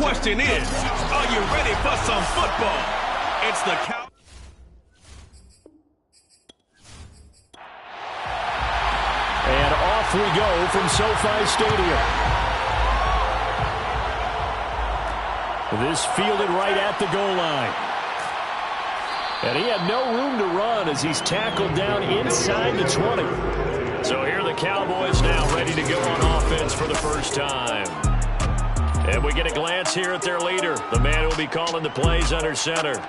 question is, are you ready for some football? It's the Cowboys. And off we go from SoFi Stadium. This fielded right at the goal line. And he had no room to run as he's tackled down inside the 20. So here are the Cowboys now ready to go on offense for the first time. And we get a glance here at their leader, the man who will be calling the plays under center.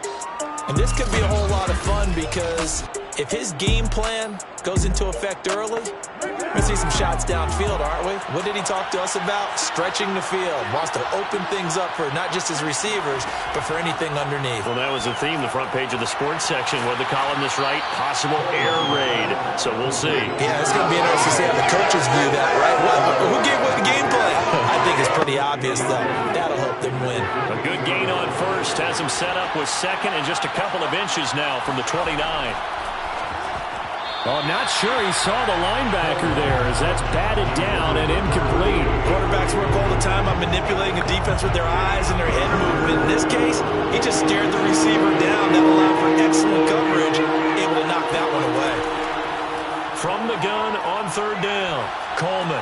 And this could be a whole lot of fun because if his game plan goes into effect early, we're going to see some shots downfield, aren't we? What did he talk to us about? Stretching the field. Wants to open things up for not just his receivers, but for anything underneath. Well, that was the theme, the front page of the sports section. What the columnist write? Possible air raid. So we'll see. Yeah, it's going to be interesting to see how the coaches view that, right? Who gave what the game plan? I think it's pretty obvious, though. That'll help them win. A good gain on first. Has him set up with second and just a couple of inches now from the 29. Oh, not sure he saw the linebacker there as that's batted down and incomplete. Quarterbacks work all the time on manipulating a defense with their eyes and their head movement. In this case, he just stared the receiver down. That allowed for excellent coverage, able to knock that one away. From the gun on third down, Coleman.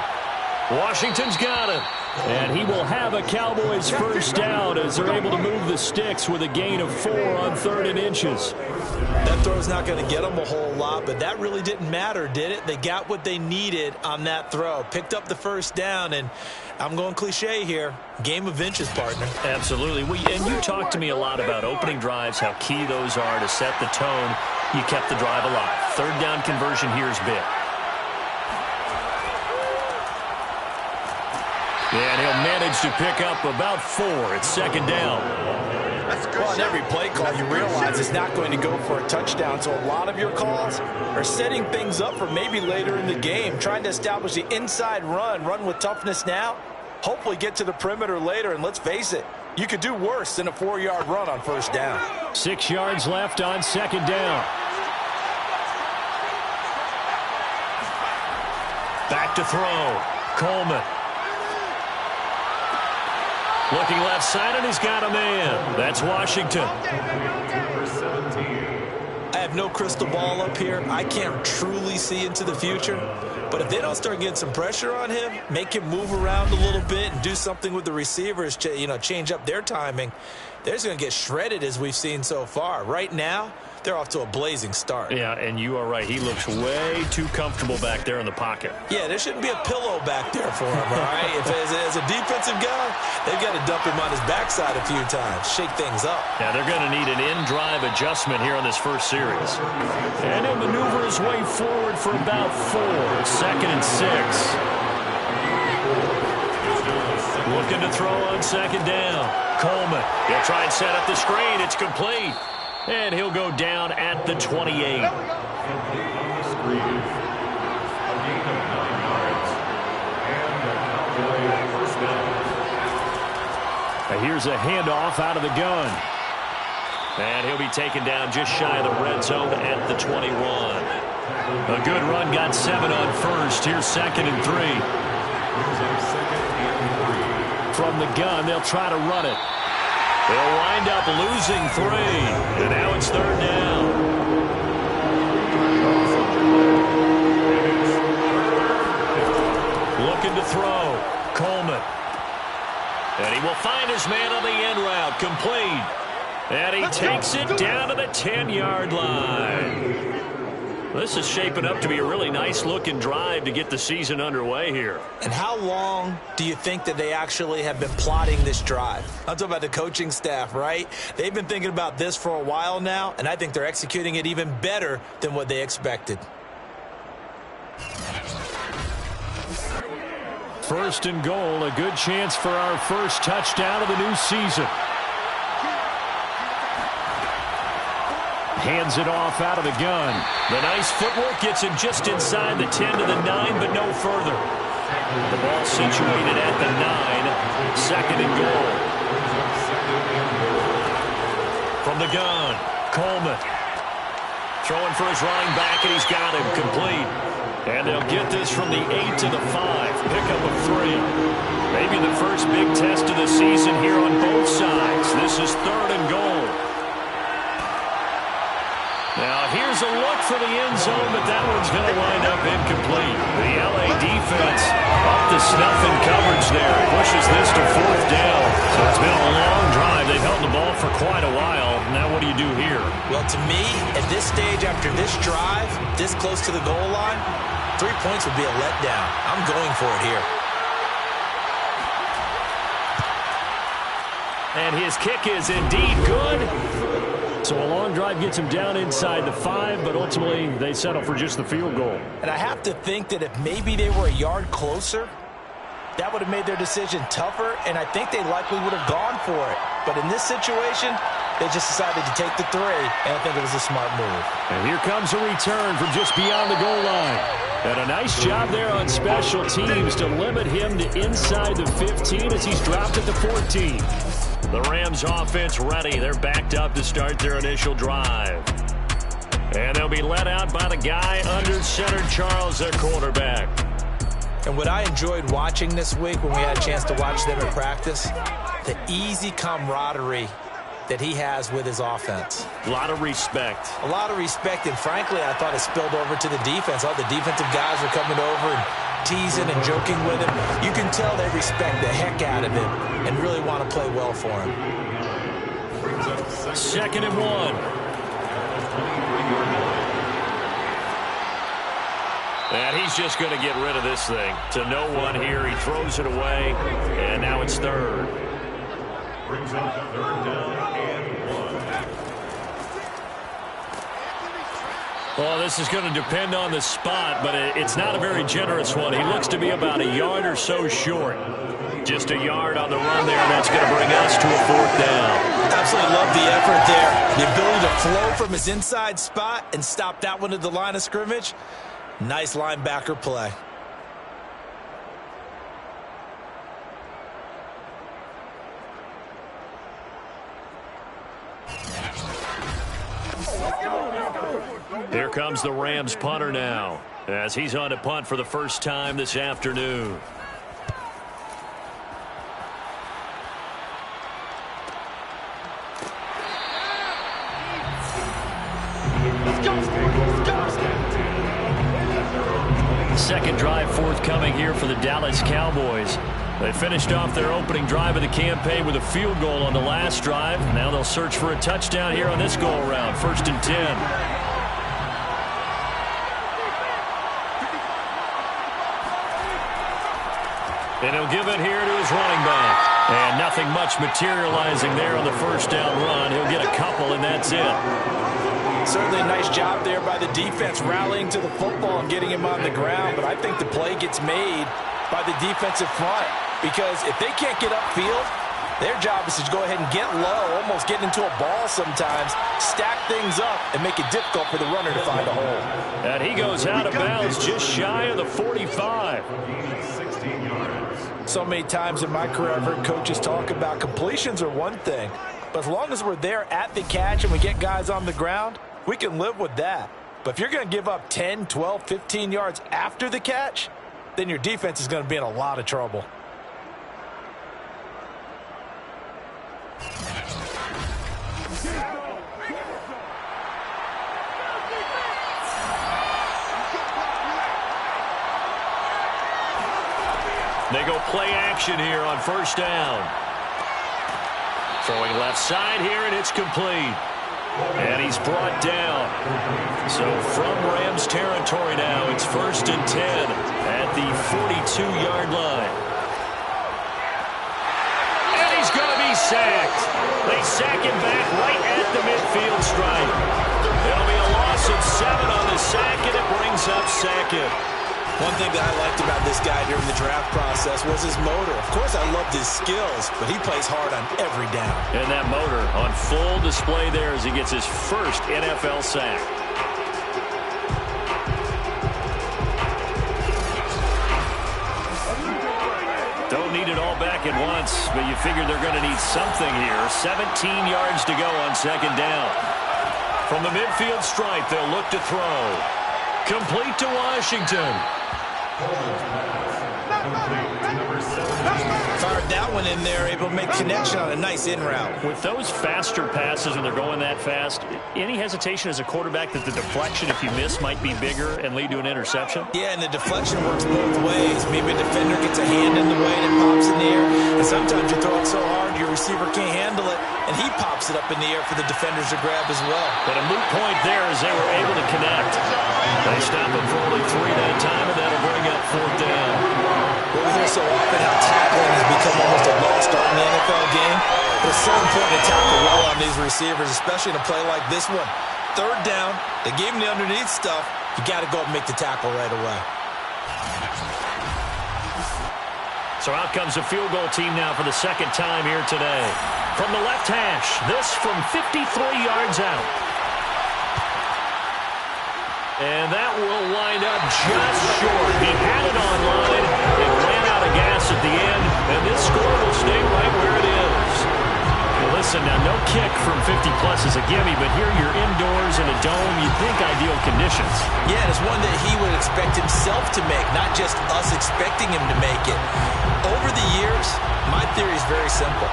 Washington's got it. And he will have a Cowboys first down as they're able to move the sticks with a gain of 4 on third and inches. That throw's not going to get them a whole lot, but that really didn't matter, did it? They got what they needed on that throw. Picked up the first down, and I'm going cliche here. Game of inches, partner. Absolutely. And you talked to me a lot about opening drives, how key those are to set the tone. You kept the drive alive. Third down conversion here is big. And he'll manage to pick up about 4. It's second down. Well, on every play call, you realize it's not going to go for a touchdown, so a lot of your calls are setting things up for maybe later in the game, trying to establish the inside run with toughness now, hopefully get to the perimeter later, and let's face it, you could do worse than a 4-yard run on first down. 6 yards left on second down. Back to throw. Coleman. Looking left side, and he's got a man. That's Washington. I have no crystal ball up here. I can't truly see into the future. But if they don't start getting some pressure on him, make him move around a little bit and do something with the receivers, change up their timing, they're just going to get shredded as we've seen so far. Right now, they're off to a blazing start. Yeah, and you are right. He looks way too comfortable back there in the pocket. Yeah, there shouldn't be a pillow back there for him, all right? If as a defensive guy, they've got to dump him on his backside a few times, shake things up. Yeah, they're going to need an in-drive adjustment here on this first series. And he'll maneuver his way forward for about 4. Second and 6. Looking to throw on second down. Coleman. He'll try and set up the screen. It's complete. And he'll go down at the 28. Now here's a handoff out of the gun. And he'll be taken down just shy of the red zone at the 21. A good run, got 7 on first. Here's second and 3. From the gun, they'll try to run it. They'll wind up losing 3. And now it's third down. Looking to throw. Coleman. And he will find his man on the end route. Complete. And he takes it down to the 10-yard line. This is shaping up to be a really nice-looking drive to get the season underway here. And how long do you think that they actually have been plotting this drive? I'm talking about the coaching staff, right? They've been thinking about this for a while now, and I think they're executing it even better than what they expected. First and goal, a good chance for our first touchdown of the new season. Hands it off out of the gun. The nice footwork gets him just inside the 10 to the 9, but no further. The ball situated at the 9. Second and goal. From the gun, Coleman. Throwing for his running back, and he's got him complete. And they'll get this from the 8 to the 5. Pickup of 3. Maybe the first big test of the season here on both for the end zone, but that one's going to wind up incomplete. The LA defense up to snuff in coverage there. Pushes this to 4th down. So it's been a long drive. They've held the ball for quite a while. Now what do you do here? Well, to me, at this stage, after this drive, this close to the goal line, 3 points would be a letdown. I'm going for it here. And his kick is indeed good. So a long drive gets him down inside the 5, but ultimately they settle for just the field goal. And I have to think that if maybe they were a yard closer, that would have made their decision tougher, and I think they likely would have gone for it. But in this situation, they just decided to take the 3, and I think it was a smart move. And here comes a return from just beyond the goal line. And a nice job there on special teams to limit him to inside the 15 as he's dropped at the 14. The Rams offense ready. They're backed up to start their initial drive. And they'll be let out by the guy under center, Charles, their quarterback. And what I enjoyed watching this week when we had a chance to watch them in practice, the easy camaraderie that he has with his offense. A lot of respect. A lot of respect, and frankly, I thought it spilled over to the defense. All the defensive guys are coming over and teasing and joking with him. You can tell they respect the heck out of him and really want to play well for him. 2nd and 1. And he's just going to get rid of this thing. To no one here. He throws it away, and now it's 3rd. Brings up 3rd down and 1. Well, this is going to depend on the spot, but it's not a very generous one. He looks to be about a yard or so short. Just a yard on the run there, and that's going to bring us to a 4th down. Absolutely love the effort there. The ability to flow from his inside spot and stop that one at the line of scrimmage. Nice linebacker play. Here comes the Rams punter now, as he's on to punt for the first time this afternoon. Second drive forthcoming here for the Dallas Cowboys. They finished off their opening drive of the campaign with a field goal on the last drive. Now they'll search for a touchdown here on this go-around. 1st and 10. And he'll give it here to his running back. And nothing much materializing there on the 1st down run. He'll get a couple, and that's it. Certainly a nice job there by the defense rallying to the football and getting him on the ground. But I think the play gets made by the defensive front. Because if they can't get upfield, their job is to go ahead and get low, almost get into a ball sometimes, stack things up, and make it difficult for the runner to find a hole. And he goes out of bounds just shy of the 45. 16 yards. So many times in my career I've heard coaches talk about completions are one thing, but as long as we're there at the catch and we get guys on the ground, we can live with that. But if you're going to give up 10, 12, 15 yards after the catch, then your defense is going to be in a lot of trouble. They go play action here on 1st down. Throwing left side here, and it's complete. And he's brought down. So from Rams territory now, it's 1st and 10 at the 42-yard line. And he's going to be sacked. They sack him back right at the midfield stripe. It'll be a loss of 7 on the sack, and it brings up 2nd. One thing that I liked about this guy during the draft process was his motor. Of course, I loved his skills, but he plays hard on every down. And that motor on full display there as he gets his first NFL sack. Don't need it all back at once, but you figure they're going to need something here. 17 yards to go on 2nd down. From the midfield stripe, they'll look to throw. Complete to Washington. If I were got that one in there, able to make connection on a nice in route. With those faster passes when they're going that fast, any hesitation as a quarterback that the deflection, if you miss, might be bigger and lead to an interception? Yeah, and the deflection works both ways. Maybe a defender gets a hand in the way and it pops in the air, and sometimes you throw it so hard your receiver can't handle it, and he pops it up in the air for the defenders to grab as well. But a moot point there as they were able to connect. They stop it for only 3 that time, and that'll bring up 4th down. Well, we hear so often how tackling has become almost a lost art in the NFL game. But it's so important to tackle well on these receivers, especially in a play like this one. 3rd down, they gave him the underneath stuff. You got to go up and make the tackle right away. So out comes the field goal team now for the 2nd time here today. From the left hash, this from 53 yards out. And that will wind up just short. He had it on line and ran out of gas at the end, and this score will stay right where it is. Well, listen, now no kick from 50-plus is a gimme, but here you're indoors in a dome. You'd think ideal conditions. Yeah, and it's one that he would expect himself to make, not just us expecting him to make it. Over the years, my theory is very simple.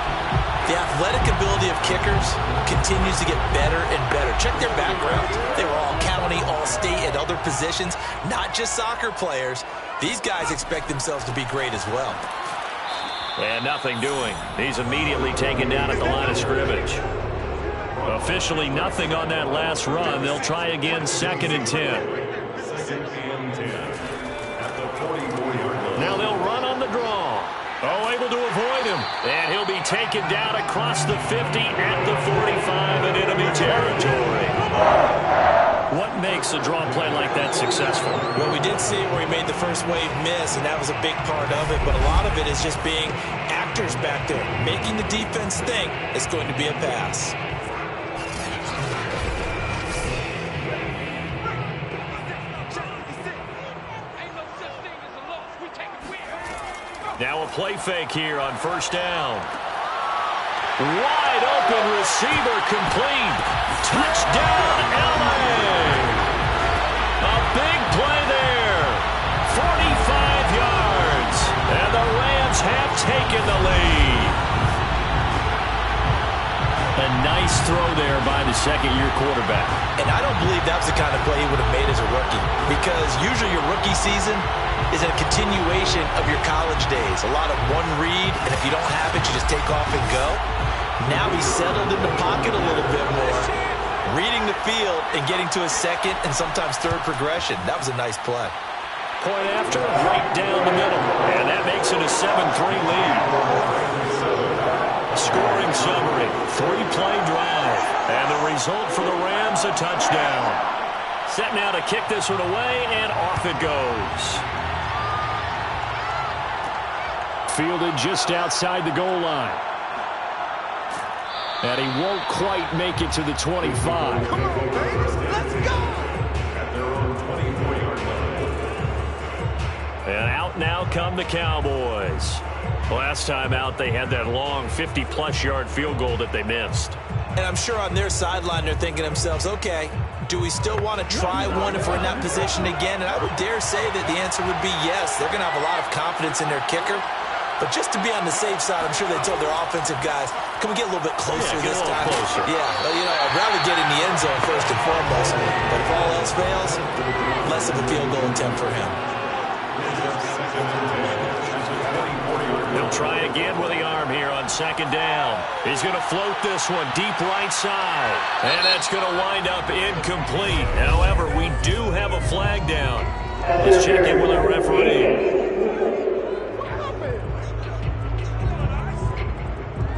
The athletic ability of kickers continues to get better and better. Check their backgrounds. They were all county, all state, at other positions, not just soccer players. These guys expect themselves to be great as well. And nothing doing. He's immediately taken down at the line of scrimmage. Officially nothing on that last run. They'll try again, 2nd and 10. Now they'll run on the draw. Oh, able to avoid him. And he'll be taken down across the 50 at the 45 in enemy territory. What makes a draw play like that successful? Well, we did see it where he made the first wave miss, and that was a big part of it. But a lot of it is just being actors back there, making the defense think it's going to be a pass. Now a play fake here on 1st down. Wide open receiver complete. Touchdown, LA. A big play there. 45 yards. And the Rams have taken the lead. A nice throw there by the 2nd-year quarterback. And I don't believe that was the kind of play he would have made as a rookie, because usually your rookie season is a continuation of your college days. A lot of one read, and if you don't have it, you just take off and go. Now he's settled in the pocket a little bit more, reading the field and getting to his 2nd and sometimes 3rd progression. That was a nice play. Point after, right down the middle. And that makes it a 7-3 lead. Scoring summary, 3-play drive. And the result for the Rams, a touchdown. Set now to kick this one away, and off it goes. Fielded just outside the goal line. And he won't quite make it to the 25. Come on, Raiders, let's go! And out now come the Cowboys. Last time out, they had that long 50-plus yard field goal that they missed. And I'm sure on their sideline, they're thinking to themselves, okay, do we still want to try one if we're in that position again? And I would dare say that the answer would be yes. They're going to have a lot of confidence in their kicker. But just to be on the safe side, I'm sure they told their offensive guys, can we get a little bit closer this time? Closer. Yeah, well, you know, I'd rather get in the end zone first and foremost. But if all else fails, less of a field goal attempt for him. He'll try again with the arm here on 2nd down. He's going to float this one deep right side. And that's going to wind up incomplete. However, we do have a flag down. Let's check in with our referee.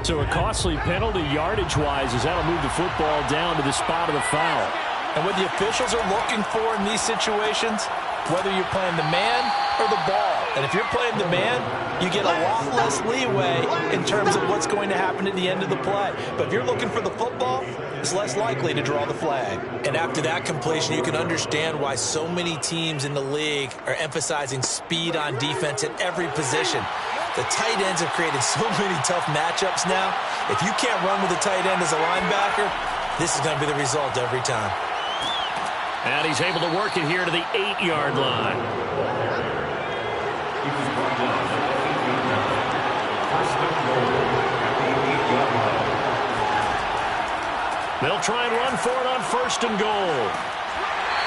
So a costly penalty yardage-wise as that'll move the football down to the spot of the foul. And what the officials are looking for in these situations, whether you're playing the man or the ball. And if you're playing the man, you get a lot less leeway in terms of what's going to happen at the end of the play. But if you're looking for the football, it's less likely to draw the flag. And after that completion, you can understand why so many teams in the league are emphasizing speed on defense at every position. The tight ends have created so many tough matchups now. If you can't run with a tight end as a linebacker, this is going to be the result every time. And he's able to work it here to the 8-yard line. They'll try and run for it on 1st and goal.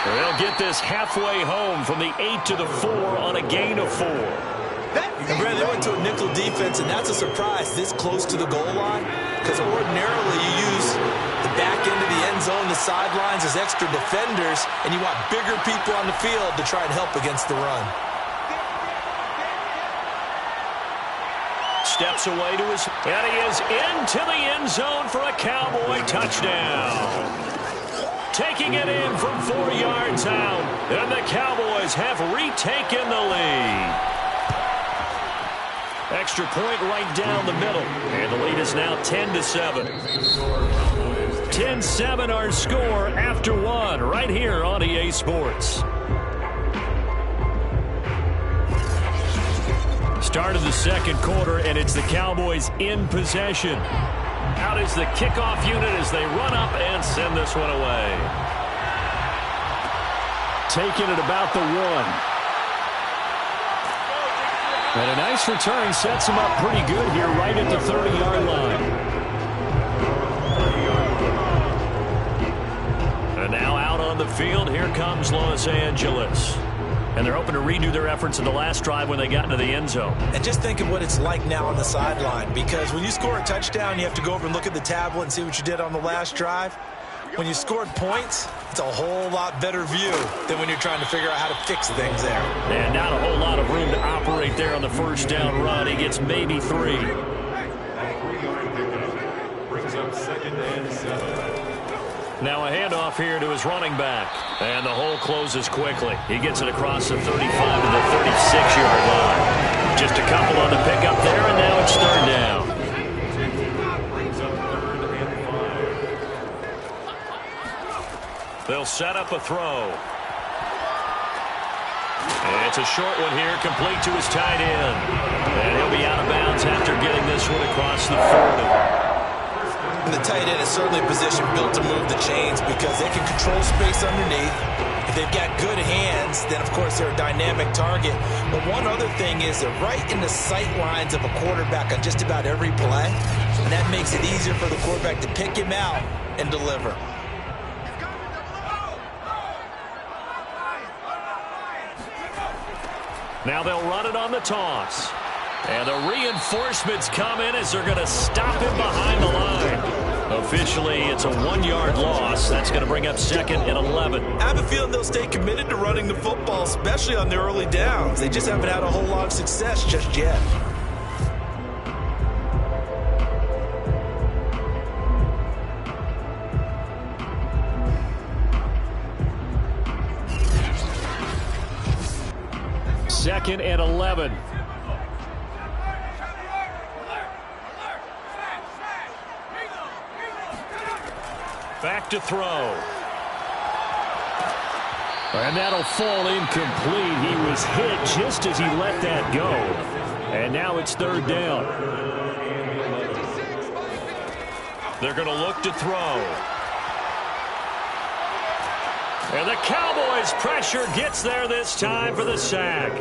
They'll get this halfway home from the 8 to the 4 on a gain of 4. And Brad, they went to a nickel defense, and that's a surprise this close to the goal line, because ordinarily you use the back end of the end zone, the sidelines as extra defenders, and you want bigger people on the field to try and help against the run. Steps away to his, and he is into the end zone for a Cowboy touchdown. Taking it in from 4 yards out, and the Cowboys have retaken the lead. Extra point right down the middle, and the lead is now 10-7. 10-7 our score after 1 right here on EA Sports. Start of the second quarter, and it's the Cowboys in possession. Out is the kickoff unit as they run up and send this one away. Taking it about the 1. And a nice return sets him up pretty good here right at the 30-yard line. And now out on the field, here comes Los Angeles. And they're hoping to redo their efforts in the last drive when they got into the end zone. And just think of what it's like now on the sideline, because when you score a touchdown, you have to go over and look at the tablet and see what you did on the last drive. When you scored points, it's a whole lot better view than when you're trying to figure out how to fix things there. And not a whole lot of room to operate there on the first down run. He gets maybe 3. Brings up 2nd and 7. Now a handoff here to his running back. And the hole closes quickly. He gets it across the 35 to the 36-yard line. Just a couple on the pickup there, and now it's 3rd down. Brings up 3rd and 5. They'll set up a throw. And it's a short one here, complete to his tight end. And he'll be out of bounds after getting this one across the 40. And the tight end is certainly a position built to move the chains because they can control space underneath. If they've got good hands, then of course they're a dynamic target. But one other thing is they're right in the sight lines of a quarterback on just about every play. And that makes it easier for the quarterback to pick him out and deliver. Now they'll run it on the toss. And the reinforcements come in as they're going to stop him behind the line. Officially, it's a 1-yard loss. That's going to bring up 2nd and 11. I have a feeling they'll stay committed to running the football, especially on their early downs. They just haven't had a whole lot of success just yet. Second and 11. Back to throw. And that'll fall incomplete. He was hit just as he let that go. And now it's 3rd down. They're going to look to throw. And the Cowboys' pressure gets there this time for the sack.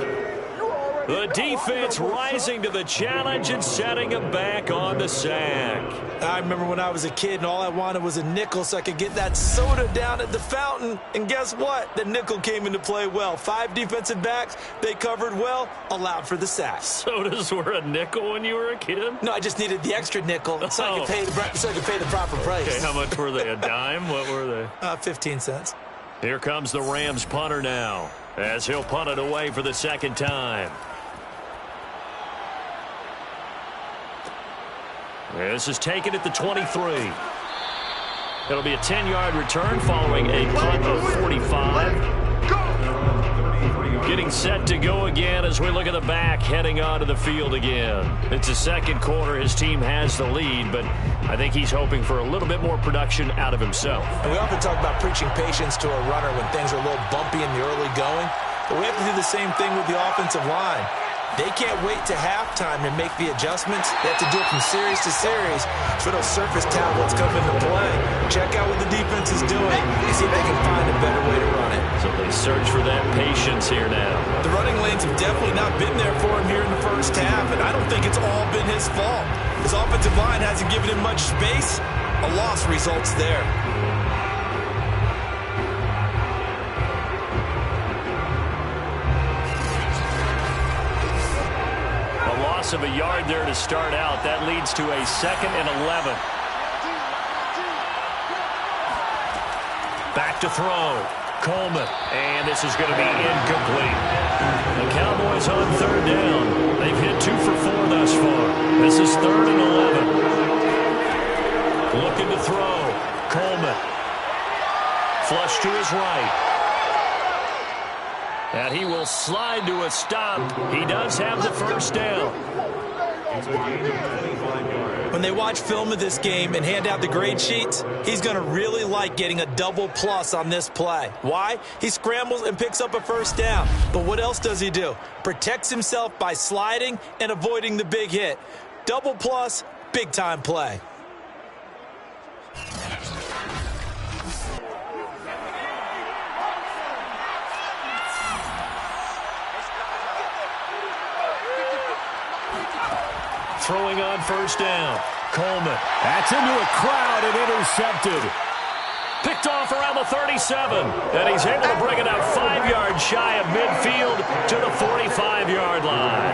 The defense rising to the challenge and setting him back on the sack. I remember when I was a kid and all I wanted was a nickel so I could get that soda down at the fountain. And guess what? The nickel came into play well. 5 defensive backs, they covered well, allowed for the sack. Sodas were a nickel when you were a kid? No, I just needed the extra nickel so I could pay the proper price. Okay, how much were they? A dime? What were they? 15 cents. Here comes the Rams punter now as he'll punt it away for the 2nd time. This is taken at the 23. It'll be a 10-yard return following a punt of 45. Getting set to go again as we look at the back heading onto the field again. It's the second quarter. His team has the lead, but I think he's hoping for a little bit more production out of himself. And we often talk about preaching patience to a runner when things are a little bumpy in the early going. But we have to do the same thing with the offensive line. They can't wait to halftime and make the adjustments. They have to do it from series to series for those surface tablets come into play. Check out what the defense is doing and see if they can find a better way to run it. So they search for that patience here now. The running lanes have definitely not been there for him here in the first half, and I don't think it's all been his fault. His offensive line hasn't given him much space. A loss results there. A loss of a yard there to start out. That leads to a 2nd and 11. Back to throw. Coleman. And this is going to be incomplete. The Cowboys on 3rd down. They've hit 2 for 4 thus far. This is 3rd and 11. Looking to throw. Coleman. Flush to his right. And he will slide to a stop. He does have the first down. When they watch film of this game and hand out the grade sheets, he's going to really like getting a double plus on this play. Why? He scrambles and picks up a first down. But what else does he do? Protects himself by sliding and avoiding the big hit. Double plus, big time play. Throwing on first down. Coleman. That's into a crowd and intercepted. Picked off around the 37. And he's able to bring it out 5 yards shy of midfield to the 45-yard line.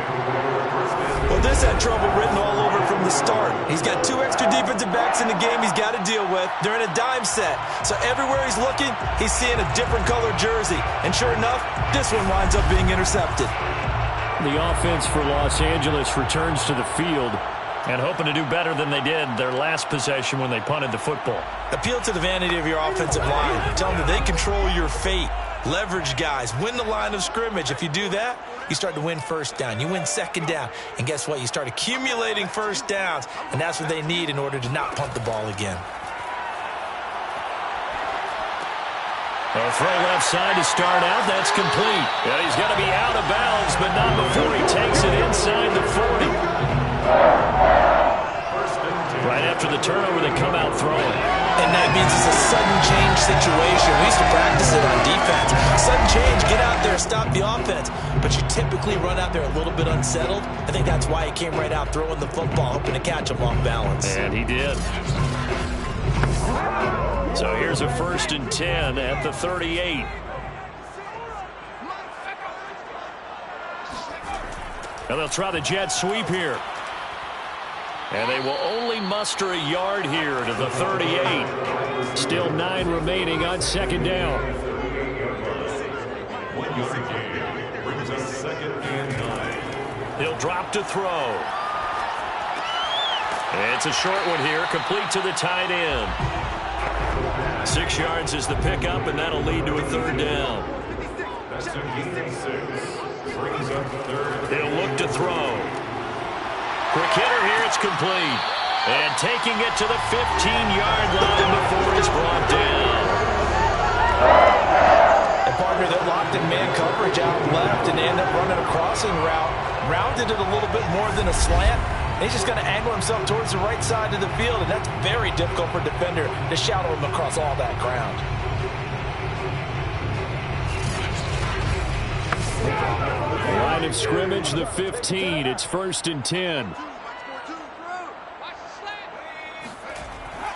Well, this had trouble written all over from the start. He's got 2 extra defensive backs in the game he's got to deal with. They're in a dime set. So everywhere he's looking, he's seeing a different color jersey. And sure enough, this one winds up being intercepted. The offense for Los Angeles returns to the field and hoping to do better than they did their last possession when they punted the football. Appeal to the vanity of your offensive line. Tell them that they control your fate. Leverage guys. Win the line of scrimmage. If you do that, you start to win first down. You win 2nd down. And guess what? You start accumulating first downs. And that's what they need in order to not punt the ball again. A throw left side to start out. That's complete. And he's going to be out of bounds, but not before he takes it inside the 40. Right after the turnover, they come out throwing. And that means it's a sudden change situation. We used to practice it on defense. Sudden change, get out there, stop the offense. But you typically run out there a little bit unsettled. I think that's why he came right out throwing the football, hoping to catch him off balance. And he did. So here's a 1st and 10 at the 38. And they'll try the jet sweep here. And they will only muster a yard here to the 38. Still 9 remaining on 2nd down. 1 yard gain brings us 2nd and 9. He'll drop to throw. It's a short one here, complete to the tight end. 6 yards is the pickup, and that'll lead to a 3rd down. That's a gain of 6. Brings up 3rd. He'll look to throw. Quick hitter here, it's complete. And taking it to the 15-yard line before it's brought down. And partner, that locked in man coverage out left, and they end up running a crossing route. Rounded it a little bit more than a slant. He's just going to angle himself towards the right side of the field, and that's very difficult for a defender to shadow him across all that ground. Line of scrimmage, the 15. It's 1st and 10.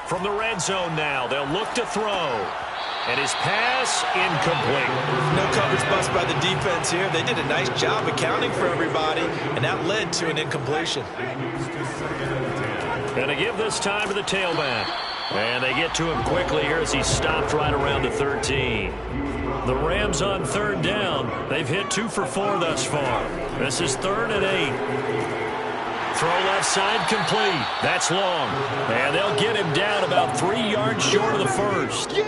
From the red zone now, they'll look to throw. And his pass, incomplete. No coverage bust by the defense here. They did a nice job accounting for everybody, and that led to an incompletion. And they give this time to the tailback. And they get to him quickly here as he stopped right around the 13. The Rams on 3rd down. They've hit 2 for 4 thus far. This is 3rd and 8. Throw left side complete. That's long. And they'll get him down about 3 yards short of the first.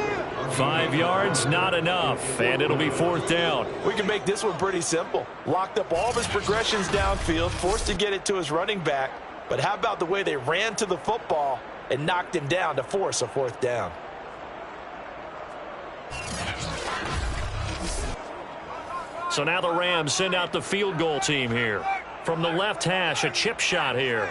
5 yards, not enough, and it'll be 4th down. We can make this one pretty simple. Locked up all of his progressions downfield, forced to get it to his running back. But how about the way they ran to the football and knocked him down to force a 4th down? So now the Rams send out the field goal team here. From the left hash, a chip shot here.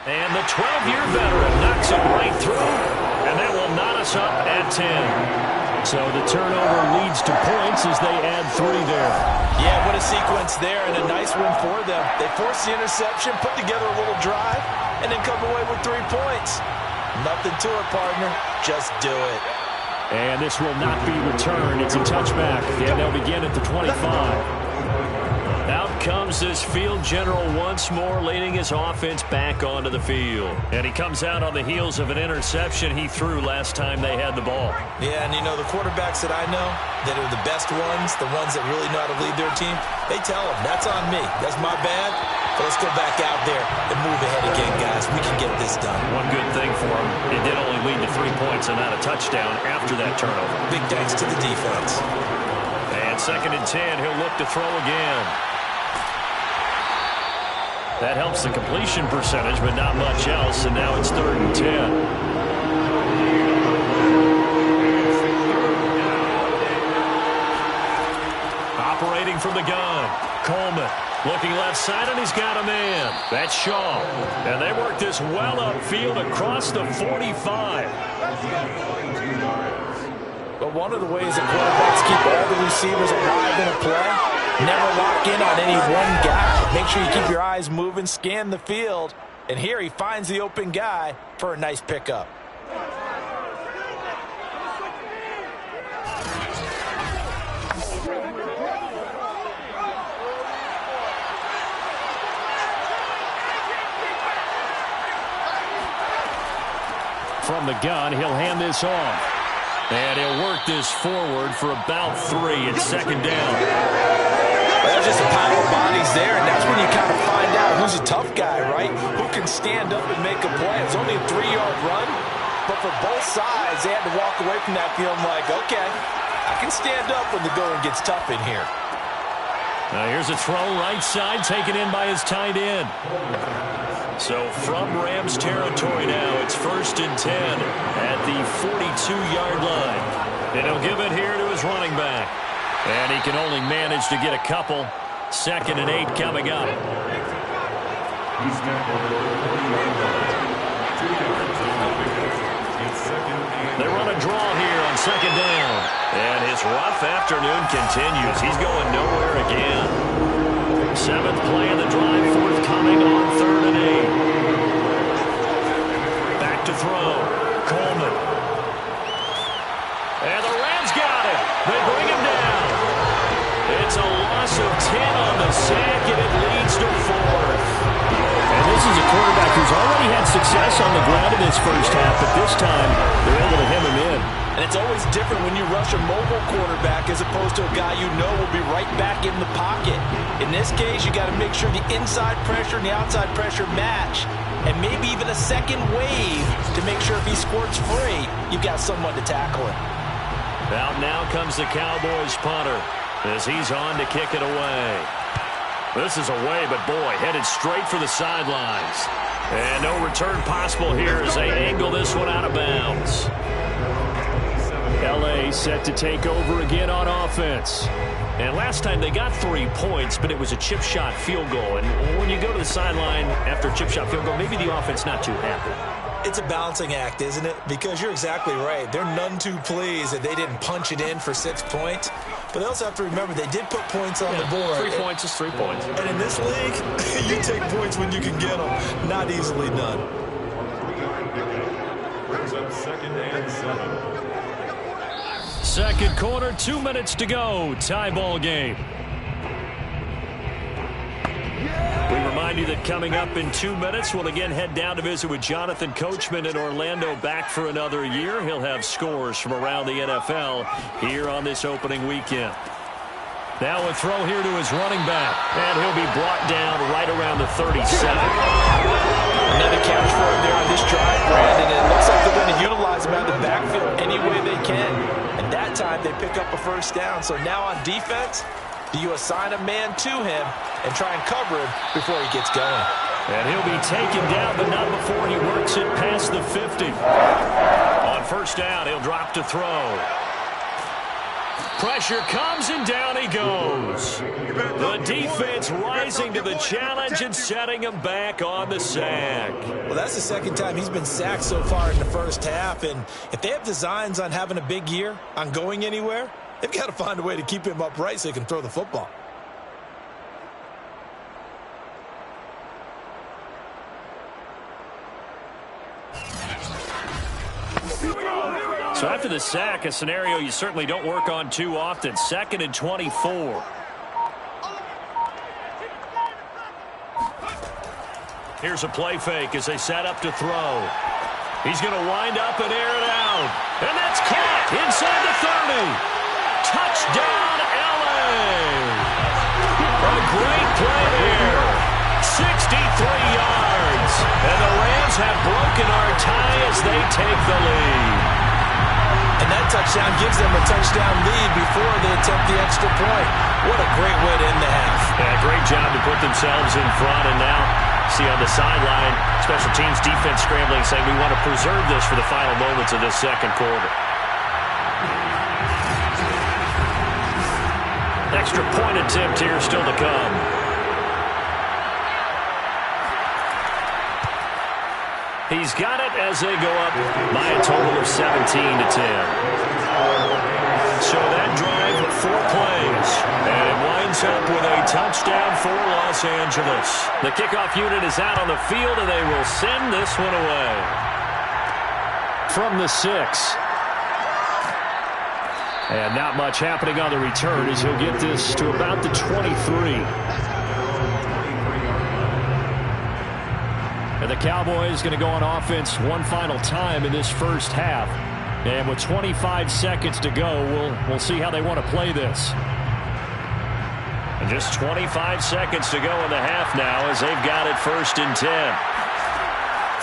And the 12-year veteran knocks it right through, and that will knot us up at 10. So the turnover leads to points as they add 3 there. Yeah, what a sequence there, and a nice win for them. They force the interception, put together a little drive, and then come away with 3 points. Nothing to it, partner. Just do it. And this will not be returned. It's a touchback, and they'll begin at the 25. Out comes this field general once more, leading his offense back onto the field. And he comes out on the heels of an interception he threw last time they had the ball. Yeah, and you know, the quarterbacks that I know that are the best ones, the ones that really know how to lead their team, they tell them, that's on me. That's my bad. But let's go back out there and move ahead again, guys. We can get this done. One good thing for him, it did only lead to 3 points and not a touchdown after that turnover. Big thanks to the defense. And 2nd and 10, he'll look to throw again. That helps the completion percentage, but not much else, and now it's 3rd and 10. Operating from the gun, Coleman. Looking left side, and he's got a man. That's Shaw. And they work this well upfield across the 45. But one of the ways that quarterbacks keep all the receivers alive in a play, never lock in on any one guy. Make sure you keep your eyes moving, scan the field. And here he finds the open guy for a nice pickup. From the gun, he'll hand this off. And he'll work this forward for about 3. It's 2nd down. There's just a pile of bodies there, and that's when you kind of find out who's a tough guy, right? Who can stand up and make a play. It's only a 3-yard run, but for both sides, they had to walk away from that feeling like, okay, I can stand up when the going gets tough in here. Now here's a throw right side, taken in by his tight end. So from Rams territory now, it's 1st and 10 at the 42-yard line. And he'll give it here to his running back. And he can only manage to get a couple. 2nd and 8 coming up. They run a draw here on 2nd down. And his rough afternoon continues. He's going nowhere again. 7th play of the drive, forthcoming on 3rd and 8. Back to throw. Coleman. And the Rams got it. They bring him down. It's a loss of 10 on the sack, and it leads to 4th. And this is a quarterback who's already had success on the ground in this first half, but this time they're able to hem him in. And it's always different when you rush a mobile quarterback as opposed to a guy you know will be right back in the pocket. In this case, you got to make sure the inside pressure and the outside pressure match. And maybe even a second wave to make sure if he squirts free, you've got someone to tackle him. Out now comes the Cowboys punter as he's on to kick it away. This is away, but boy, headed straight for the sidelines. And no return possible here as they angle this one out of bounds. L.A. set to take over again on offense. And last time they got 3 points, but it was a chip shot field goal. And when you go to the sideline after a chip shot field goal, maybe the offense not too happy. It's a balancing act, isn't it? Because you're exactly right. They're none too pleased that they didn't punch it in for 6 points. But they also have to remember they did put points on the board. 3 points is 3 points. And in this league, you take points when you can get them. Not easily done. Brings up 2nd and 7. Second quarter, 2 minutes to go. Tie ball game. We remind you that coming up in 2 minutes, we'll again head down to visit with Jonathan Coachman in Orlando, back for another year. He'll have scores from around the NFL here on this opening weekend. Now a throw here to his running back, and he'll be brought down right around the 37. Another catch for him there on this drive, Brandon. And it looks like they're going to utilize him out of the backfield any way they can. And that time they pick up a first down. So now on defense, do you assign a man to him and try and cover him before he gets going? And he'll be taken down, but not before he works it past the 50. On first down, he'll drop to throw. Pressure comes, and down he goes. The defense rising to the challenge and setting him back on the sack. Well, that's the second time he's been sacked so far in the first half, and if they have designs on having a big year, on going anywhere, they've got to find a way to keep him upright so he can throw the football. So after the sack, a scenario you certainly don't work on too often. 2nd and 24. Here's a play fake as they set up to throw. He's going to wind up and air it out. And that's caught inside the 30. Touchdown, LA. A great play here. 63 yards. And the Rams have broken our tie as they take the lead. And that touchdown gives them a touchdown lead before they attempt the extra point. What a great way to end the half. Yeah, great job to put themselves in front. And now, see on the sideline, special teams defense scrambling, saying we want to preserve this for the final moments of this second quarter. Extra point attempt here still to come. He's got it as they go up by a total of 17-10. So that drive, 4 plays, and it winds up with a touchdown for Los Angeles. The kickoff unit is out on the field, and they will send this one away. From the 6. And not much happening on the return as he'll get this to about the 23. And the Cowboys going to go on offense one final time in this first half. And with 25 seconds to go, we'll see how they want to play this. And just 25 seconds to go in the half now as they've got it 1st and 10.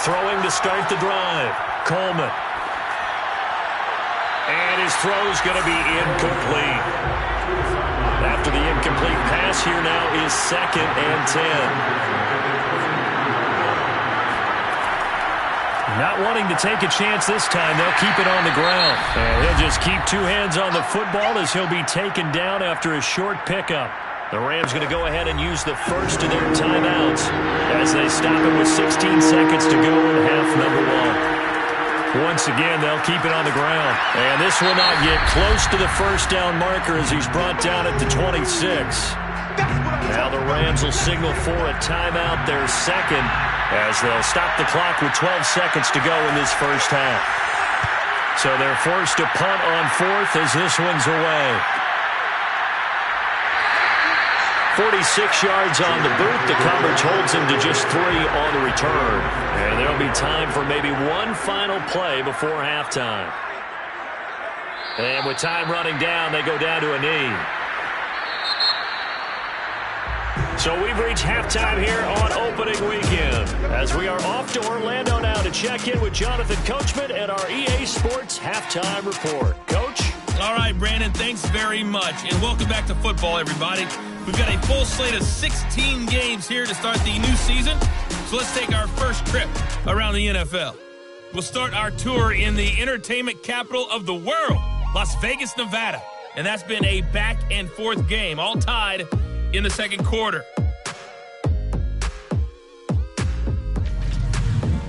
Throwing to start the drive. Coleman. And his throw's going to be incomplete. After the incomplete pass, here now is 2nd and 10. Not wanting to take a chance this time, they'll keep it on the ground. And he'll just keep 2 hands on the football as he'll be taken down after a short pickup. The Rams going to go ahead and use the first of their timeouts as they stop it with 16 seconds to go in half number 1. Once again, they'll keep it on the ground. And this will not get close to the first down marker as he's brought down at the 26. Now the Rams will signal for a timeout, their second, as they'll stop the clock with 12 seconds to go in this first half. So they're forced to punt on 4th as this one's away. 46 yards on the boot. The coverage holds him to just 3 on the return. And there'll be time for maybe one final play before halftime. And with time running down, they go down to a knee. So we've reached halftime here on opening weekend as we are off to Orlando now to check in with Jonathan Coachman and our EA Sports Halftime Report. Coach? All right, Brandon, thanks very much. And welcome back to football, everybody. We've got a full slate of 16 games here to start the new season. So let's take our first trip around the NFL. We'll start our tour in the entertainment capital of the world, Las Vegas, Nevada. And that's been a back-and-forth game, all tied in the second quarter.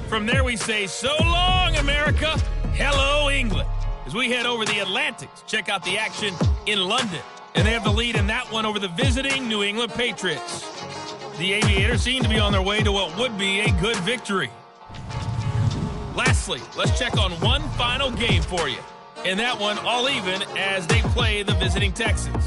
From there we say, so long, America. Hello, England. As we head over the Atlantic to check out the action in London. And they have the lead in that one over the visiting New England Patriots. The Aviators seem to be on their way to what would be a good victory. Lastly, let's check on one final game for you. And that one all even as they play the visiting Texans.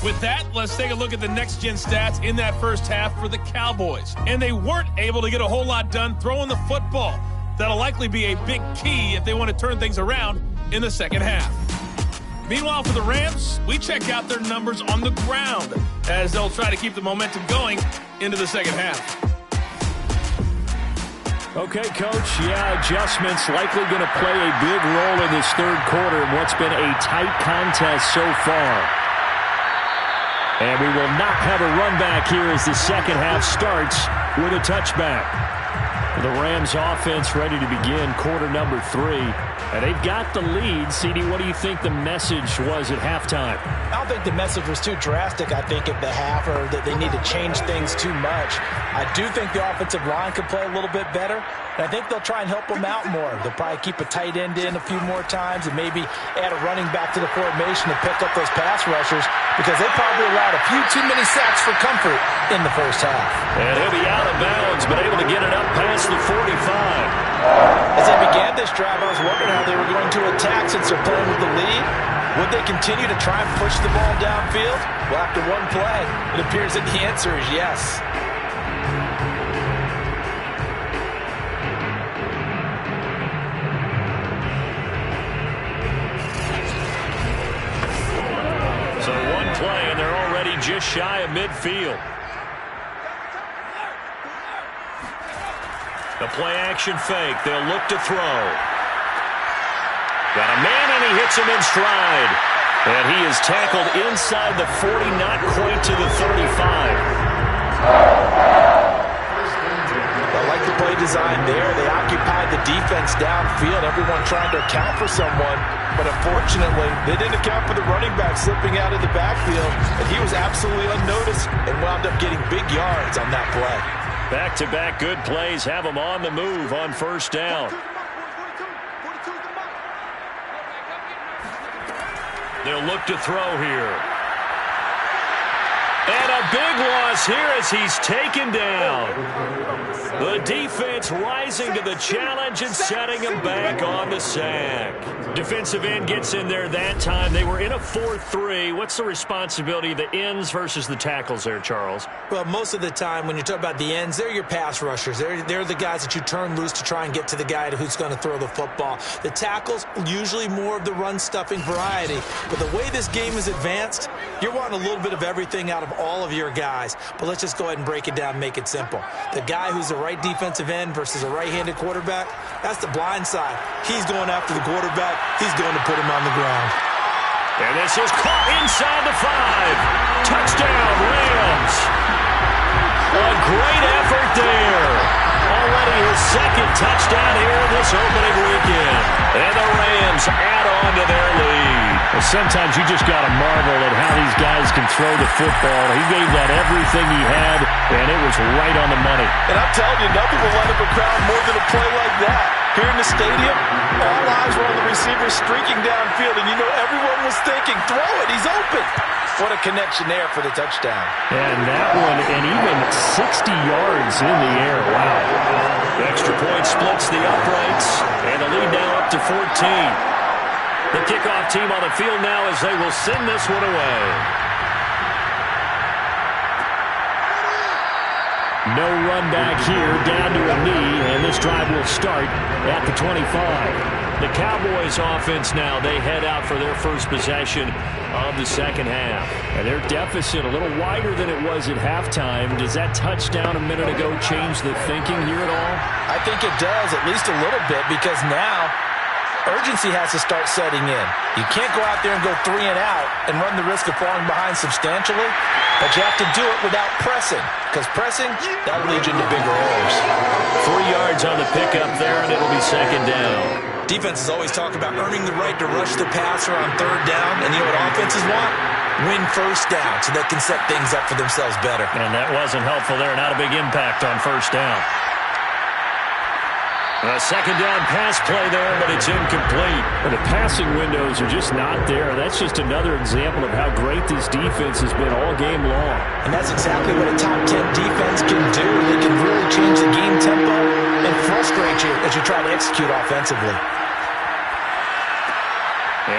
With that, let's take a look at the next-gen stats in that first half for the Cowboys. And they weren't able to get a whole lot done throwing the football. That'll likely be a big key if they want to turn things around in the second half. Meanwhile, for the Rams, we check out their numbers on the ground as they'll try to keep the momentum going into the second half. Okay, Coach, adjustments likely going to play a big role in this third quarter in what's been a tight contest so far. And we will not have a run back here as the second half starts with a touchback. The Rams offense ready to begin quarter number 3. And they've got the lead. CD, what do you think the message was at halftime? I don't think the message was too drastic, I think, at the half, or that they need to change things too much. I do think the offensive line could play a little bit better, and I think they'll try and help them out more. They'll probably keep a tight end in a few more times and maybe add a running back to the formation to pick up those pass rushers, because they probably allowed a few too many sacks for comfort in the first half. And he'll be out of bounds, but able to get it up past the 45. As they began this drive, I was wondering how they were going to attack since they're playing with the lead. Would they continue to try and push the ball downfield? Well, after one play, it appears that the answer is yes. So one play, and they're already just shy of midfield. The play-action fake. They'll look to throw. Got a man, and he hits him in stride. And he is tackled inside the 40, not quite to the 35. I like the play design there. They occupied the defense downfield, everyone trying to account for someone. But unfortunately, they didn't account for the running back slipping out of the backfield. And he was absolutely unnoticed and wound up getting big yards on that play. Back-to-back good plays have them on the move on first down. They'll look to throw here. And a big loss here as he's taken down. The defense rising to the challenge and setting him back on the sack. Defensive end gets in there that time. They were in a 4-3. What's the responsibility of the ends versus the tackles there, Charles? Well, most of the time when you talk about the ends, they're your pass rushers. They're the guys that you turn loose to try and get to the guy who's going to throw the football. The tackles, usually more of the run-stuffing variety. But the way this game is advanced, you're wanting a little bit of everything out of all of your guys. But let's just go ahead and break it down and make it simple. The guy who's the right defensive end versus a right-handed quarterback, that's the blind side. He's going after the quarterback. He's going to put him on the ground. And this is caught inside the 5. Touchdown, Rams. A great effort there. Already his second touchdown here this opening weekend. And the Rams add on to their lead. Well, sometimes you just got to marvel at how these guys can throw the football. He gave that everything he had, and it was right on the money. And I'm telling you, nothing will light up a crowd more than a play like that. Here in the stadium, all eyes were on the receiver streaking downfield, and you know everyone was thinking, throw it, he's open. What a connection there for the touchdown. And that one, and even 60 yards in the air. Wow. The extra point splits the uprights, and the lead now up to 14. The kickoff team on the field now as they will send this one away. No run back here, down to a knee, and this drive will start at the 25. The Cowboys offense now, they head out for their first possession of the second half. And their deficit a little wider than it was at halftime. Does that touchdown a minute ago change the thinking here at all? I think it does, at least a little bit, because now urgency has to start setting in. You can't go out there and go 3 and out and run the risk of falling behind substantially, but you have to do it without pressing, because pressing, that'll lead you into bigger errors. 3 yards on the pickup there, and it'll be second down. Defenses always talk about earning the right to rush the passer on third down, and you know what offenses want? Win first down so they can set things up for themselves better. And that wasn't helpful there. Not a big impact on first down. A second down pass play there, but it's incomplete. And the passing windows are just not there. That's just another example of how great this defense has been all game long. And that's exactly what a top 10 defense can do. They can really change the game tempo and frustrate you as you try to execute offensively.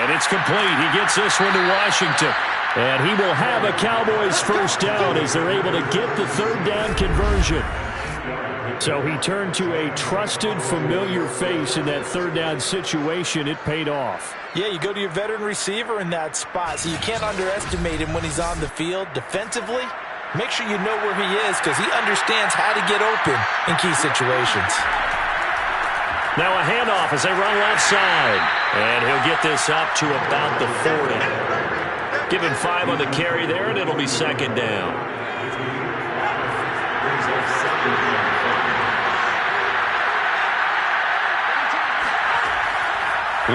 And it's complete. He gets this one to Washington. And he will have a Cowboys first down as they're able to get the third down conversion. So he turned to a trusted, familiar face in that third down situation. It paid off. Yeah, you go to your veteran receiver in that spot, so you can't underestimate him when he's on the field. Defensively, make sure you know where he is because he understands how to get open in key situations. Now a handoff as they run left side. And he'll get this up to about the 40. Give him 5 on the carry there, and it'll be second down.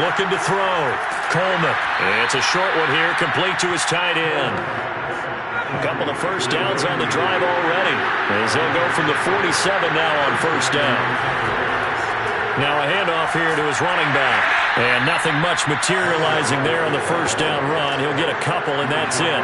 Looking to throw. Coleman. It's a short one here, complete to his tight end. A couple of first downs on the drive already, as they'll go from the 47 now on first down. Now a handoff here to his running back. And nothing much materializing there on the first down run. He'll get a couple, and that's it.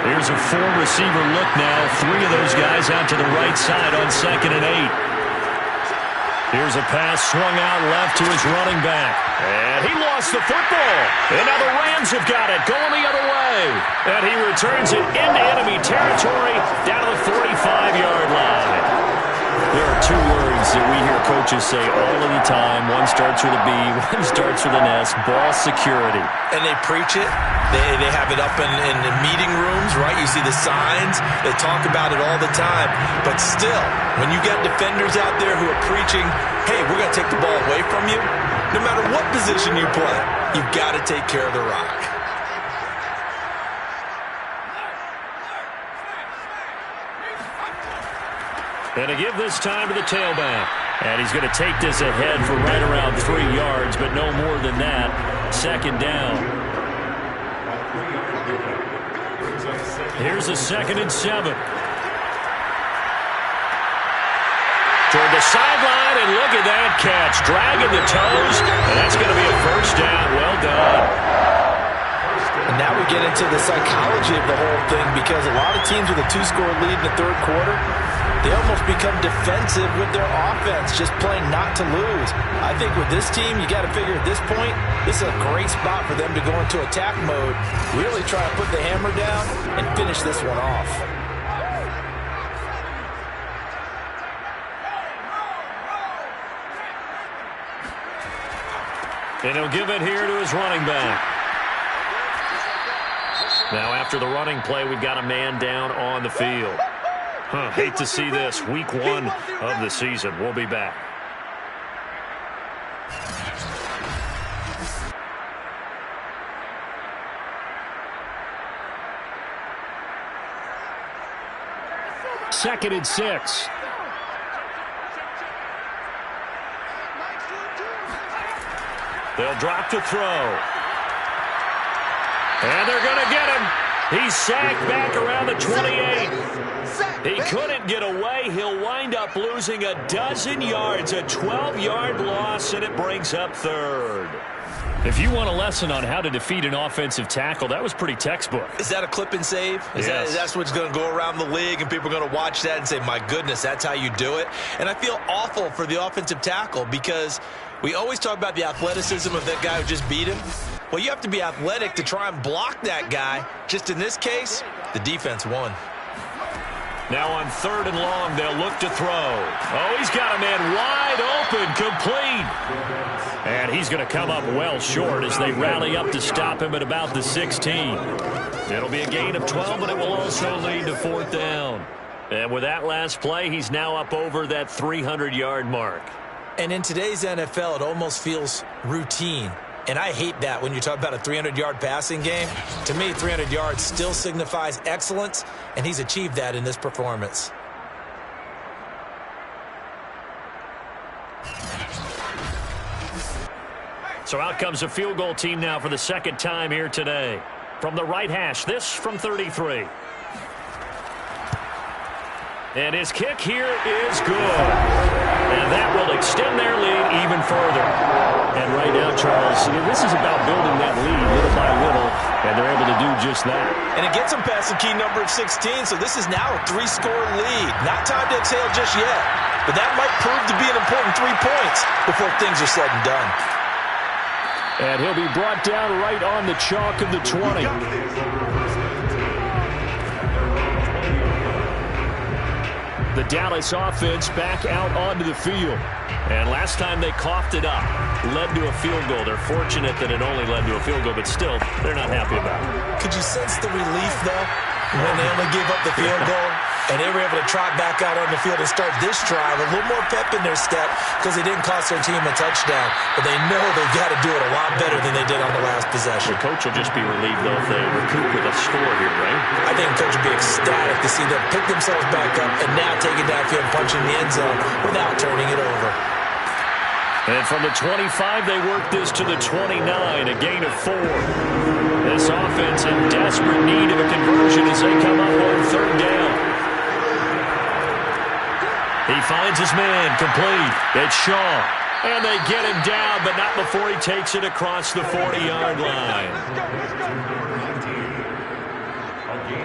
Here's a four-receiver look now. Three of those guys out to the right side on 2nd and 8. Here's a pass swung out left to his running back. And he lost the football. And now the Rams have got it, going the other way. And he returns it into enemy territory down to the 45-yard line. There are two words that we hear coaches say all of the time. One starts with a B, one starts with an S, ball security. And they preach it. They have it up in meeting rooms, right? You see the signs. They talk about it all the time. But still, when you got defenders out there who are preaching, hey, we're going to take the ball away from you, no matter what position you play, you've got to take care of the rock. And to give this time to the tailback. And he's going to take this ahead for right around 3 yards, but no more than that. 2nd down. Here's a 2nd and 7. Toward the sideline, and look at that catch. Dragging the toes, and that's going to be a first down. Well done. And now we get into the psychology of the whole thing, because a lot of teams with a 2-score lead in the third quarter, they almost become defensive with their offense, just playing not to lose. I think with this team, you got to figure at this point, this is a great spot for them to go into attack mode, really try to put the hammer down and finish this one off. And he'll give it here to his running back. Now after the running play, we've got a man down on the field. Hate to see this. Week 1 of the season. We'll be back. Second and 6. They'll drop to throw. And they're going to get him. He's sacked back around the 28. He couldn't get away. He'll wind up losing a dozen yards, a 12-yard loss, and it brings up 3rd. If you want a lesson on how to defeat an offensive tackle, that was pretty textbook. Is that a clip and save? Yes. That's what's going to go around the league, and people are going to watch that and say, my goodness, that's how you do it? And I feel awful for the offensive tackle, because we always talk about the athleticism of that guy who just beat him. Well, you have to be athletic to try and block that guy. Just in this case, the defense won. Now on 3rd and long, they'll look to throw. Oh, he's got a man wide open, complete. And he's going to come up well short as they rally up to stop him at about the 16. It'll be a gain of 12, but it will also lead to 4th down. And with that last play, he's now up over that 300-yard mark. And in today's NFL, it almost feels routine. And I hate that when you talk about a 300-yard passing game. To me, 300 yards still signifies excellence, and he's achieved that in this performance. So out comes a field goal team now for the 2nd time here today. From the right hash, this from 33. And his kick here is good. And that will extend their lead even further. And right now, Charles, this is about building that lead little by little, and they're able to do just that. And it gets them past the key number of 16, so this is now a 3-score lead. Not time to exhale just yet, but that might prove to be an important 3 points before things are said and done. And he'll be brought down right on the chalk of the 20. The Dallas offense back out onto the field. And last time they coughed it up, led to a field goal. They're fortunate that it only led to a field goal, but still, they're not happy about it. Could you sense the relief, though, when they only gave up the field goal? And they were able to trot back out on the field and start this drive, a little more pep in their step because they didn't cost their team a touchdown. But they know they've got to do it a lot better than they did on the last possession. The coach will just be relieved, though, if they recoup with a score here, right? I think the coach will be ecstatic to see them pick themselves back up and now take it downfield, punch in the end zone without turning it over. And from the 25, they work this to the 29, a gain of 4. This offense in desperate need of a conversion as they come up on third down. He finds his man, complete. It's Shaw. And they get him down, but not before he takes it across the 40-yard line.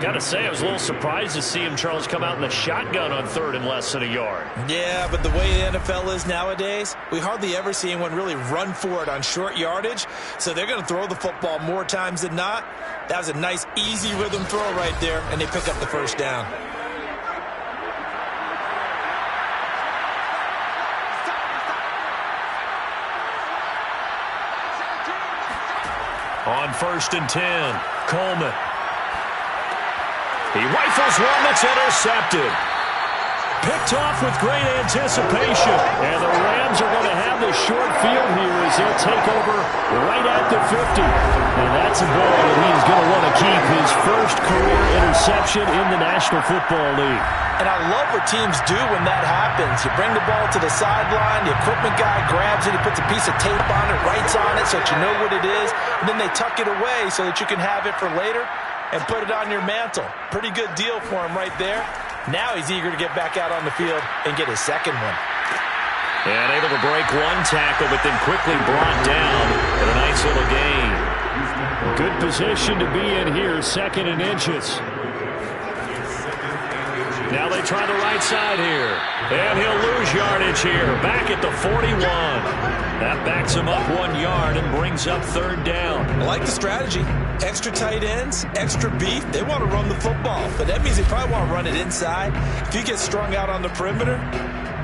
Got to say, I was a little surprised to see him, Charles, come out in the shotgun on third and less than a yard. Yeah, but the way the NFL is nowadays, we hardly ever see anyone really run for it on short yardage. So they're going to throw the football more times than not. That was a nice, easy rhythm throw right there, and they pick up the first down. On 1st and 10, Coleman. He rifles one that's intercepted. Picked off with great anticipation. And the Rams are going to have the short field here as they'll take over right at the 50. And that's a ball that he is going to want to keep, his first career interception in the National Football League. And I love what teams do when that happens. You bring the ball to the sideline, the equipment guy grabs it, he puts a piece of tape on it, writes on it so that you know what it is, and then they tuck it away so that you can have it for later and put it on your mantle. Pretty good deal for him right there. Now he's eager to get back out on the field and get his second one. And able to break one tackle, but then quickly brought down with a nice little gain. Good position to be in here, 2nd and inches. Now they try the right side here. And he'll lose yardage here. Back at the 41. That backs him up 1 yard and brings up third down. I like the strategy. Extra tight ends, extra beef. They want to run the football, but that means they probably want to run it inside. If you get strung out on the perimeter,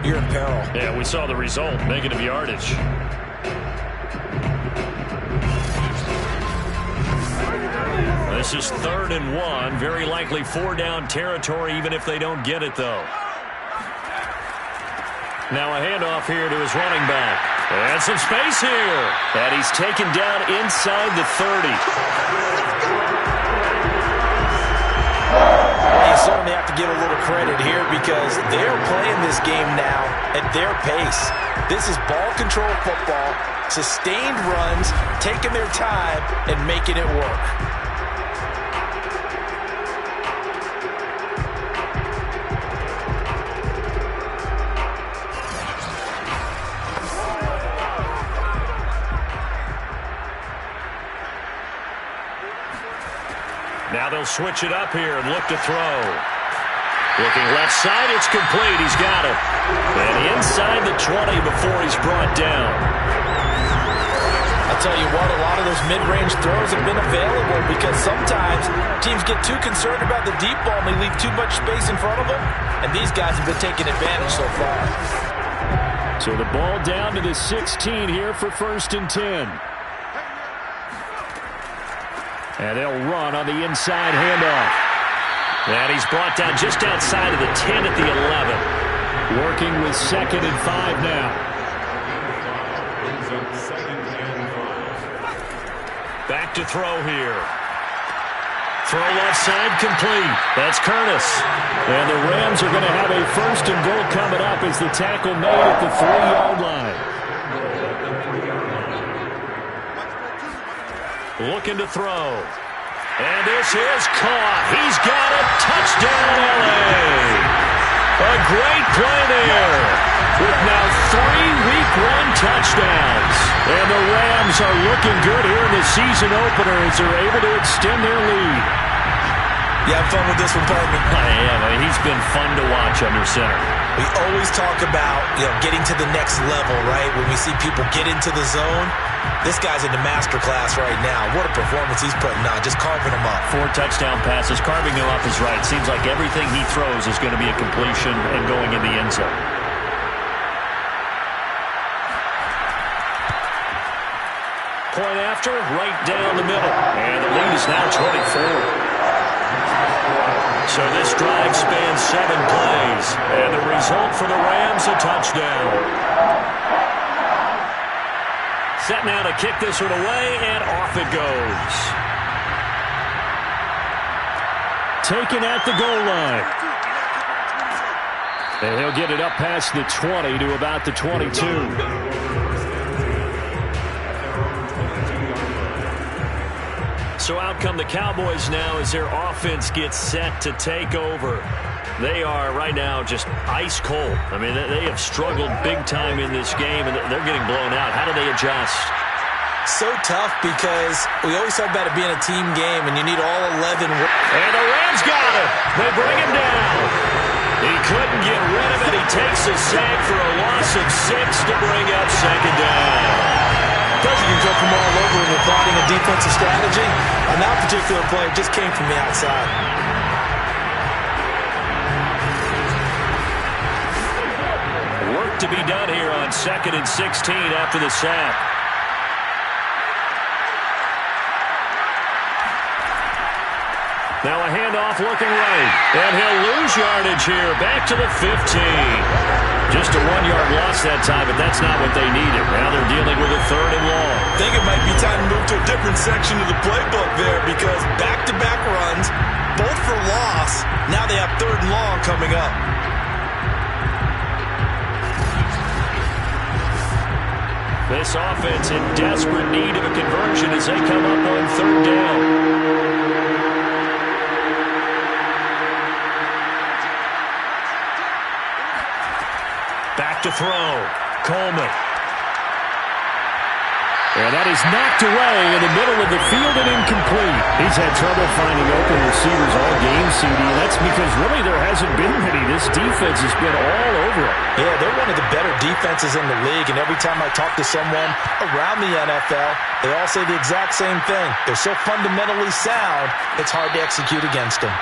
you're in peril. Yeah, we saw the result. Negative yardage. This is 3rd and 1. Very likely 4-down territory, even if they don't get it, though. Now a handoff here to his running back. And some space here. And he's taken down inside the 30. Well, you certainly have to give a little credit here because they're playing this game now at their pace. This is ball control football, sustained runs, taking their time, and making it work. Now they'll switch it up here and look to throw. Looking left side, it's complete. He's got it. And inside the 20 before he's brought down. I'll tell you what, a lot of those mid-range throws have been available because sometimes teams get too concerned about the deep ball and they leave too much space in front of them. And these guys have been taking advantage so far. So the ball down to the 16 here for 1st and 10. And they'll run on the inside handoff. And he's brought down just outside of the 10 at the 11. Working with 2nd and 5 now. Back to throw here. Throw left side complete. That's Curtis. And the Rams are going to have a 1st and goal coming up as the tackle made at the 3-yard line. Looking to throw. And this is caught. He's got it. Touchdown, L.A. A great play there. With now 3 Week 1 touchdowns. And the Rams are looking good here in the season opener as they're able to extend their lead. You have fun with this one, partner? I am. I mean, he's been fun to watch under center. We always talk about, getting to the next level, right? When we see people get into the zone, this guy's in the master class right now. What a performance he's putting on, just carving them up. 4 touchdown passes. Carving them up is right. Seems like everything he throws is going to be a completion and going in the end zone. Point after, right down the middle. And the lead is now 24. So this drive spans 7 plays. And the result for the Rams, a touchdown. Set now to kick this one away, and off it goes. Taken at the goal line. And he'll get it up past the 20 to about the 22. So out come the Cowboys now as their offense gets set to take over. They are right now just ice cold. I mean, they have struggled big time in this game, and they're getting blown out. How do they adjust? So tough because we always talk about it being a team game, and you need all 11. And the Rams got it. They bring him down. He couldn't get rid of it. He takes a sack for a loss of 6 to bring up second down. Because you can go from all over when you're plotting a defensive strategy. On that particular play, it just came from the outside. Work to be done here on 2nd and 16 after the sack. Now a handoff looking right. And he'll lose yardage here. Back to the 15. Just a 1-yard loss that time, but that's not what they needed. Now they're dealing with a 3rd and long. I think it might be time to move to a different section of the playbook there because back-to-back runs, both for loss. Now they have 3rd and long coming up. This offense in desperate need of a conversion as they come up on 3rd down. Back to throw. Coleman. And that is knocked away in the middle of the field and incomplete. He's had trouble finding open receivers all game, CD. That's because really there hasn't been many. This defense has been all over it. Yeah, they're one of the better defenses in the league, and every time I talk to someone around the NFL, they all say the exact same thing. They're so fundamentally sound, it's hard to execute against them.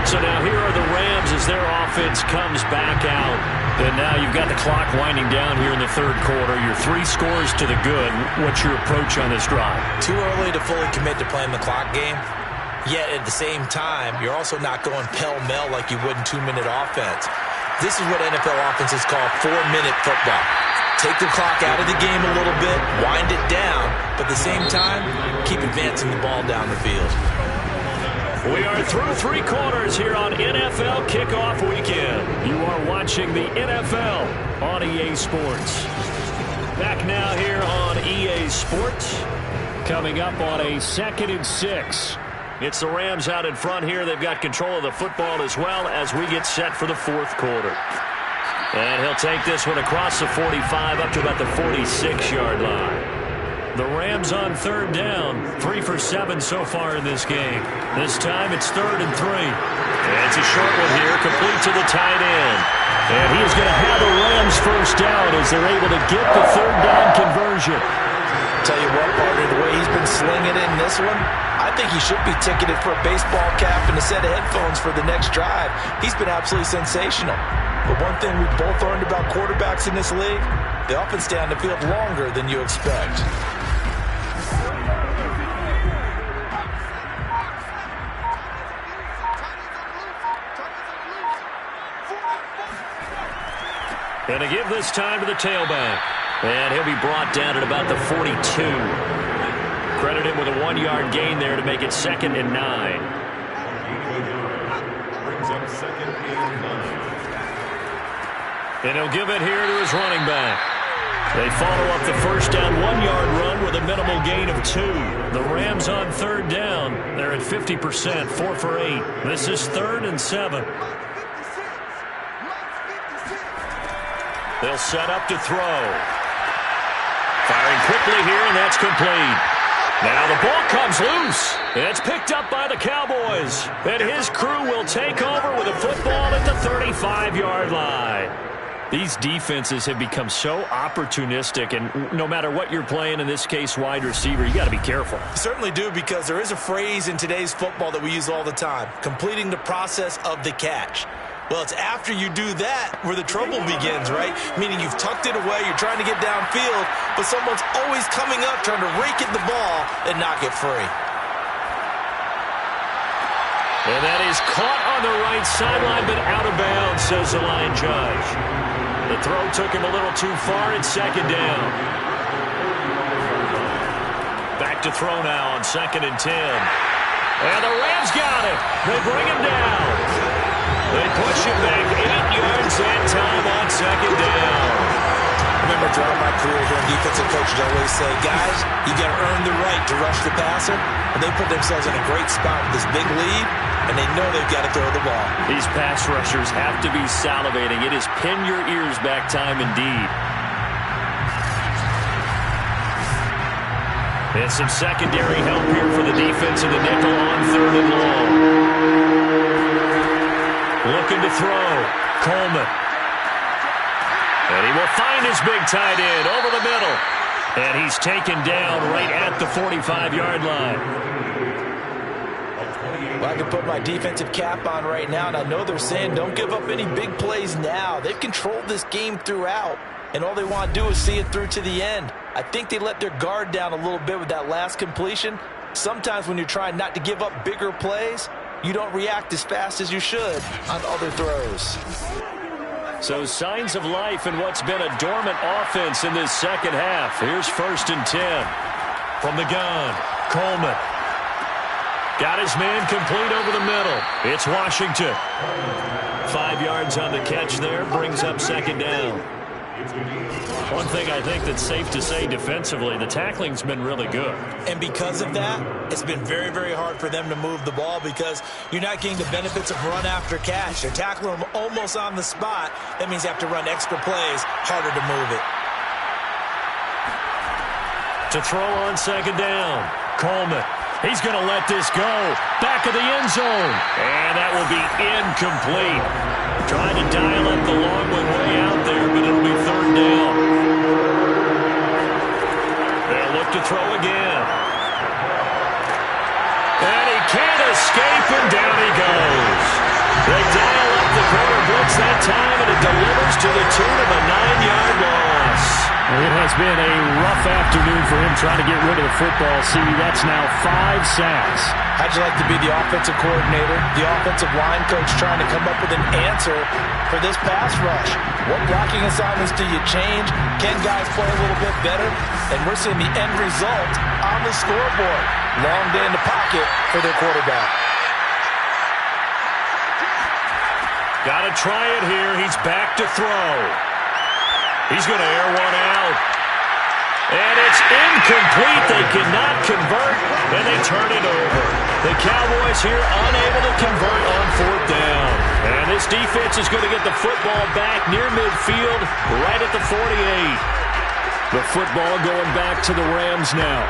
So now here are the Rams as their offense comes back out. And now you've got the clock winding down here in the 3rd quarter. You're 3 scores to the good. What's your approach on this drive? Too early to fully commit to playing the clock game. Yet at the same time, you're also not going pell-mell like you would in 2-minute offense. This is what NFL offenses call 4-minute football. Take the clock out of the game a little bit, wind it down, but at the same time, keep advancing the ball down the field. We are through 3 quarters here on NFL Kickoff Weekend. You are watching the NFL on EA Sports. Back now here on EA Sports. Coming up on a 2nd and 6. It's the Rams out in front here. They've got control of the football as well as we get set for the 4th quarter. And he'll take this one across the 45 up to about the 46-yard line. The Rams on 3rd down. 3 for 7 so far in this game. This time it's 3rd and 3. And it's a short one here, complete to the tight end. And he is going to have the Rams first down as they're able to get the 3rd down conversion. Tell you what, partner, the way he's been slinging in this one, I think he should be ticketed for a baseball cap and a set of headphones for the next drive. He's been absolutely sensational. But one thing we've both learned about quarterbacks in this league, they often stay on the field longer than you expect. Going to give this time to the tailback. And he'll be brought down at about the 42. Credit him with a 1-yard gain there to make it 2nd and 9. Brings up 2nd and 9. And he'll give it here to his running back. They follow up the first down 1-yard run with a minimal gain of 2. The Rams on 3rd down. They're at 50%, 4 for 8. This is 3rd and 7. They'll set up to throw. Firing quickly here, and that's complete. Now the ball comes loose. It's picked up by the Cowboys. And his crew will take over with a football at the 35-yard line. These defenses have become so opportunistic, and no matter what you're playing, in this case wide receiver, you got to be careful. You certainly do, because there is a phrase in today's football that we use all the time, completing the process of the catch. Well, it's after you do that where the trouble begins, right? Meaning you've tucked it away, you're trying to get downfield, but someone's always coming up trying to rake at the ball and knock it free. And that is caught on the right sideline, but out of bounds, says the line judge. The throw took him a little too far. It's 2nd down. Back to throw now on 2nd and 10. And the Rams got it. They bring him down. They push him back 8 yards that time on 2nd down. remember throughout my career here, defensive coaches always say, guys, you got to earn the right to rush the passer. And they put themselves in a great spot with this big lead, and they know they've got to throw the ball. These pass rushers have to be salivating. It is pin your ears back time indeed. And some secondary help here for the defense in the nickel on 3rd and long. Looking to throw. Coleman. And he will find his big tight end over the middle. And he's taken down right at the 45-yard line. Well, I can put my defensive cap on right now, and I know they're saying don't give up any big plays now. They've controlled this game throughout, and all they want to do is see it through to the end. I think they let their guard down a little bit with that last completion. Sometimes when you're trying not to give up bigger plays, you don't react as fast as you should on other throws. So signs of life in what's been a dormant offense in this second half. Here's 1st and 10 from the gun. Coleman. Got his man complete over the middle. It's Washington. 5 yards on the catch there. Brings up 2nd down. One thing I think that's safe to say defensively, the tackling's been really good. And because of that, it's been very, very hard for them to move the ball because you're not getting the benefits of run after catch. They're tackling them almost on the spot. That means you have to run extra plays, harder to move it. To throw on 2nd down, Coleman. He's going to let this go. Back of the end zone. And that will be incomplete. Trying to dial up the long one way out there, but it'll be 3rd down. They'll look to throw again. And he can't escape, and down he goes. They dial up the corner blitz that time, and it delivers to the tune of a 9-yard loss. It has been a rough afternoon for him trying to get rid of the football. See, that's now 5 sacks. How'd you like to be the offensive coordinator, the offensive line coach trying to come up with an answer for this pass rush? What blocking assignments do you change? Can guys play a little bit better? And we're seeing the end result on the scoreboard. Long day in the pocket for their quarterback. Got to try it here. He's back to throw. He's going to air one out. And it's incomplete. They cannot convert, and they turn it over. The Cowboys here unable to convert on 4th down. And this defense is going to get the football back near midfield, right at the 48. The football going back to the Rams now.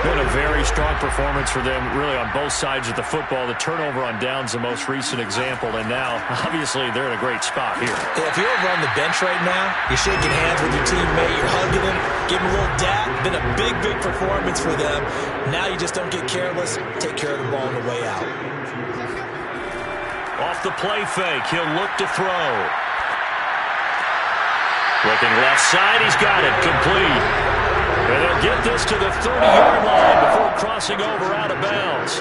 Been a very strong performance for them, really, on both sides of the football. The turnover on downs, the most recent example, and now, obviously, they're in a great spot here. Yeah, if you're over on the bench right now, you're shaking hands with your teammate, you're hugging him, giving a little dap. Been a big, big performance for them. Now you just don't get careless. Take care of the ball on the way out. Off the play fake, he'll look to throw. Looking left side, he's got it, complete. And they'll get this to the 30-yard line before crossing over out of bounds.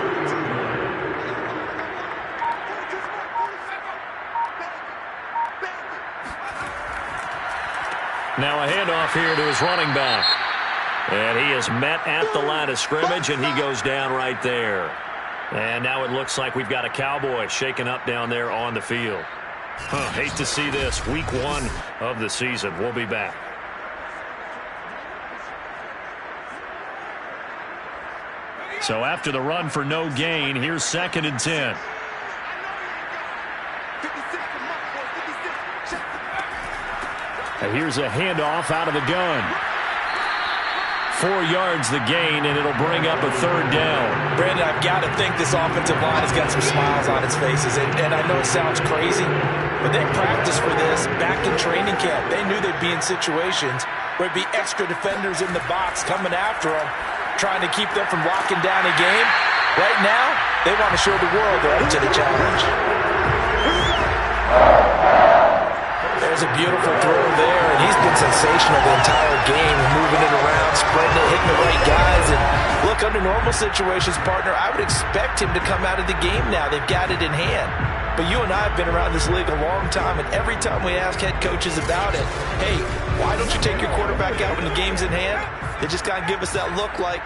Now a handoff here to his running back. And he is met at the line of scrimmage, and he goes down right there. And now it looks like we've got a Cowboy shaken up down there on the field. Hate to see this. Week 1 of the season. We'll be back. So after the run for no gain, here's 2nd and 10. And here's a handoff out of the gun. 4 yards the gain, and it'll bring up a 3rd down. Brandon, I've got to think this offensive line has got some smiles on its faces. And I know it sounds crazy, but they practiced for this back in training camp. They knew they'd be in situations where it'd be extra defenders in the box coming after them, trying to keep them from locking down a game. Right now, they want to show the world they're up to the challenge. There's a beautiful throw there, and he's been sensational the entire game, moving it around, spreading it, hitting the right guys. And look, under normal situations, partner, I would expect him to come out of the game now. They've got it in hand. But you and I have been around this league a long time, and every time we ask head coaches about it, hey, why don't you take your quarterback out when the game's in hand? They just kind of give us that look like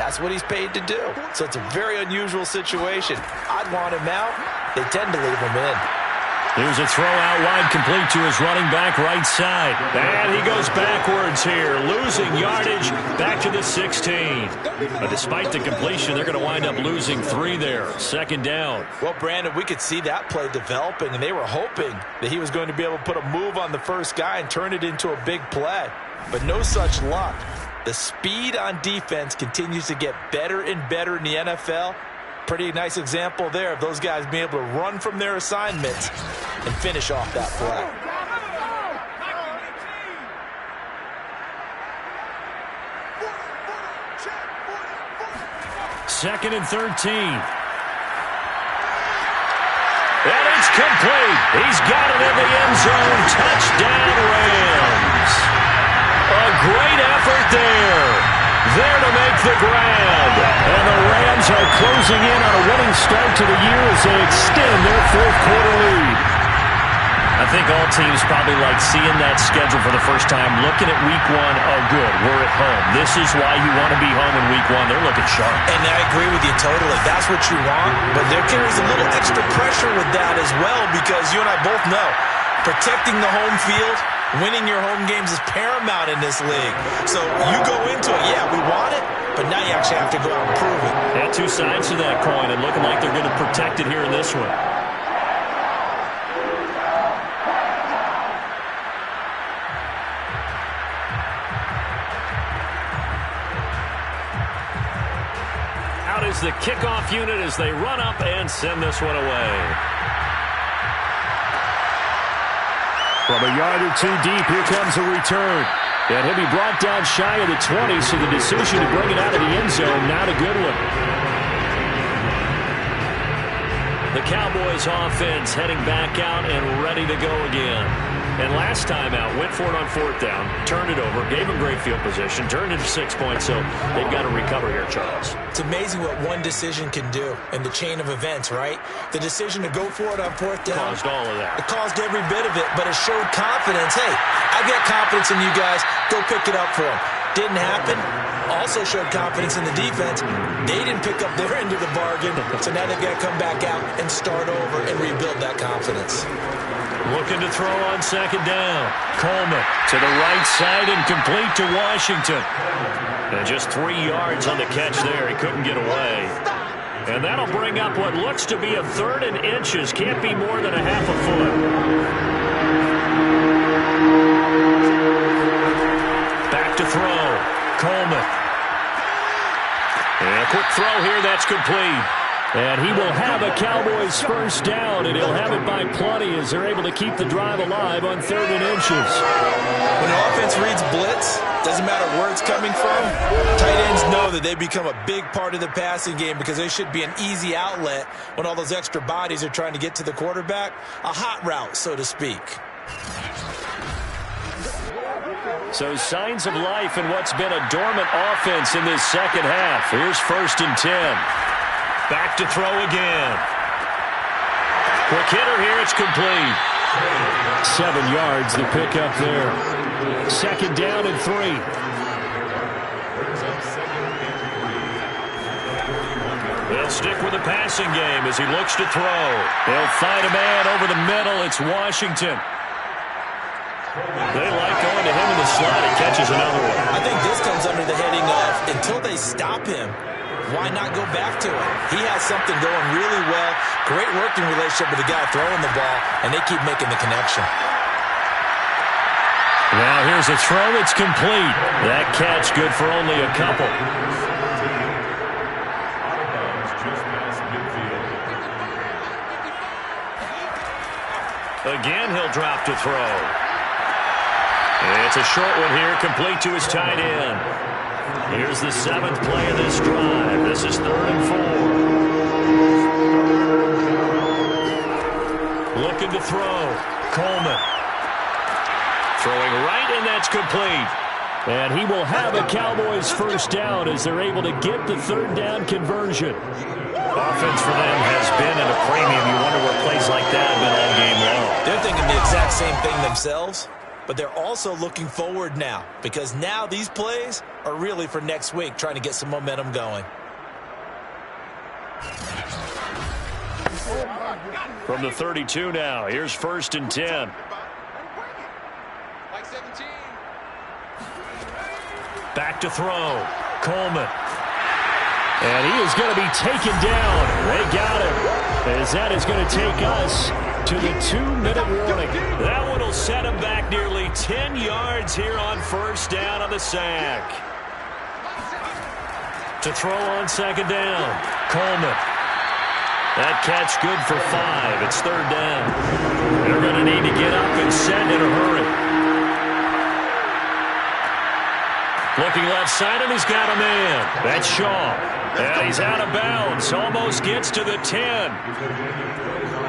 that's what he's paid to do. So it's a very unusual situation. I'd want him out. They tend to leave him in. Here's a throw out wide, complete to his running back right side. And he goes backwards here, losing yardage back to the 16. But despite the completion, they're going to wind up losing 3 there. Second down. Well, Brandon, we could see that play developing, and they were hoping that he was going to be able to put a move on the first guy and turn it into a big play. But no such luck. The speed on defense continues to get better and better in the NFL. Pretty nice example there of those guys being able to run from their assignments and finish off that play. Second and 13. And it's complete. He's got it in the end zone. Touchdown, Rams. A great effort there. There to make the grab. And the Rams are closing in on a winning start to the year as they extend their fourth quarter lead. I think all teams probably like seeing that schedule for the first time, looking at week 1, oh good, we're at home. This is why you want to be home in week 1. They're looking sharp. And I agree with you totally. That's what you want, but there carries a little extra pressure with that as well, because you and I both know protecting the home field, winning your home games is paramount in this league. So you go into it, yeah, we want it, but now you actually have to go out and prove it. And 2 sides to that coin, and looking like they're going to protect it here in this one. Out is the kickoff unit as they run up and send this one away. From a yard or 2 deep, here comes a return. And he'll be brought down shy of the 20, so the decision to bring it out of the end zone, not a good one. The Cowboys offense heading back out and ready to go again. And last time out, went for it on 4th down, turned it over, gave them great field position, turned into 6 points, so they've got to recover here, Charles. It's amazing what one decision can do in the chain of events, right? The decision to go for it on 4th down. Caused all of that. It caused every bit of it, but it showed confidence. Hey, I've got confidence in you guys. Go pick it up for them. Didn't happen. Also showed confidence in the defense. They didn't pick up their end of the bargain, so now they've got to come back out and start over and rebuild that confidence. Looking to throw on 2nd down. Coleman to the right side and complete to Washington. And just 3 yards on the catch there. He couldn't get away. And that'll bring up what looks to be a 3rd and inches. Can't be more than a half a foot. Back to throw. Coleman. And a quick throw here. That's complete. And he will have a Cowboys first down, and he'll have it by plenty as they're able to keep the drive alive on 3rd and inches. When the offense reads blitz, doesn't matter where it's coming from, tight ends know that they become a big part of the passing game because they should be an easy outlet when all those extra bodies are trying to get to the quarterback. A hot route, so to speak. So signs of life in what's been a dormant offense in this second half. Here's 1st and 10. Back to throw again. Quick hitter here. It's complete. 7 yards the pick up there. 2nd down and 3. They'll stick with the passing game as he looks to throw. They'll find a man over the middle. It's Washington. They like going to him in the slot. He catches another one. I think this comes under the heading of until they stop him, why not go back to it? He has something going really well. Great working relationship with the guy throwing the ball, and they keep making the connection. Now here's a throw. It's complete. That catch good for only a couple. Again, he'll drop to throw. It's a short one here, complete to his tight end. Here's the 7th play of this drive. This is 3rd and 4. Looking to throw. Coleman. Throwing right, and that's complete. And he will have a Cowboys first down as they're able to get the 3rd down conversion. Offense for them has been at a premium. You wonder where plays like that have been all game long. They're thinking the exact same thing themselves, but they're also looking forward now because now these plays are really for next week, trying to get some momentum going. From the 32 now, here's 1st and 10. Back to throw. Coleman. And he is going to be taken down. They got him. As that is going to take us to the 2-minute warning. That one will set him back nearly 10 yards here on 1st down on the sack. To throw on 2nd down. Coleman. That catch good for 5. It's 3rd down. They're going to need to get up and send in a hurry. Looking left side, and he's got a man. That's Shaw. And he's out of bounds. Almost gets to the 10.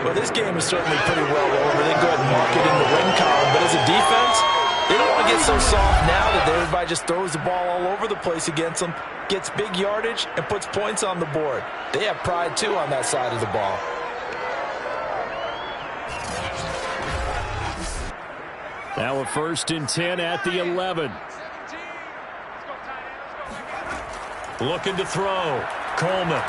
Well, this game is certainly pretty well over. They go ahead and mark it in the win column. But as a defense, they don't want to get so soft now that everybody just throws the ball all over the place against them, gets big yardage, and puts points on the board. They have pride, too, on that side of the ball. Now a 1st and 10 at the 11. Looking to throw. Coleman.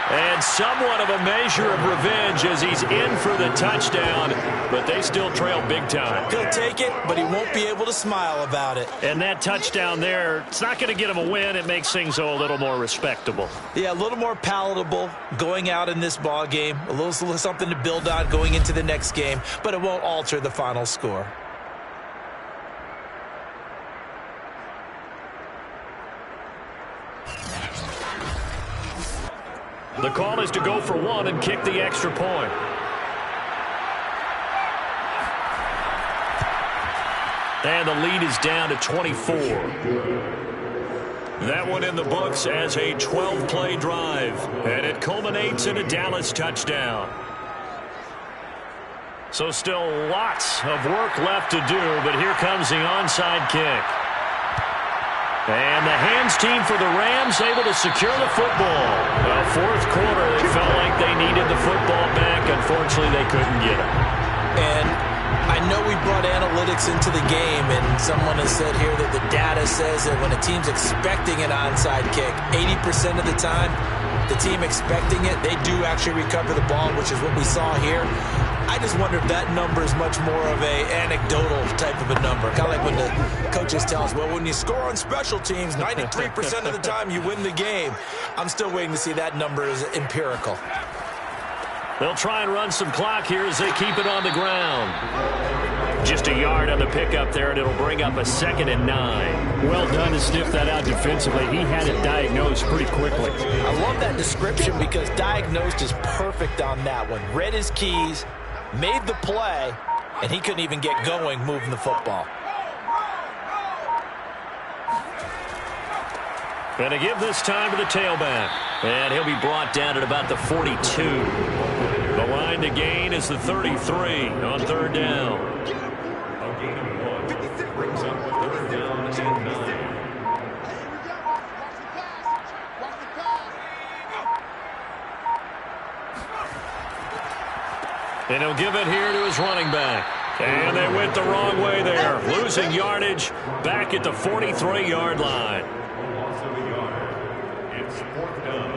And somewhat of a measure of revenge as he's in for the touchdown, but they still trail big time. He'll take it, but he won't be able to smile about it. And that touchdown there, it's not going to get him a win. It makes things a little more respectable. Yeah, a little more palatable going out in this ball game. A little something to build on going into the next game, but it won't alter the final score. The call is to go for 1 and kick the extra point. And the lead is down to 24. That one in the books as a 12-play drive. And it culminates in a Dallas touchdown. So still lots of work left to do, but here comes the onside kick. And the hands team for the Rams able to secure the football. Well, 4th quarter, they felt like they needed the football back. Unfortunately, they couldn't get it. And I know we brought analytics into the game, and someone has said here that the data says that when a team's expecting an onside kick, 80% of the time, the team expecting it, they do actually recover the ball, which is what we saw here. I just wonder if that number is much more of a anecdotal type of a number. Kind of like when the coaches tell us, well, when you score on special teams, 93% of the time you win the game. I'm still waiting to see that number is empirical. They'll try and run some clock here as they keep it on the ground. Just a yard on the pickup there, and it'll bring up a 2nd and 9. Well done to sniff that out defensively. He had it diagnosed pretty quickly. I love that description because diagnosed is perfect on that one. Read his keys, made the play, and he couldn't even get going moving the football. Going to give this time to the tailback. And he'll be brought down at about the 42. The line to gain is the 33 on 3rd down. A gain of 1 brings up 3rd down and 9. And he'll give it here to his running back. And they went the wrong way there. Losing yardage back at the 43-yard line. Loss of a yard. It's 4th down.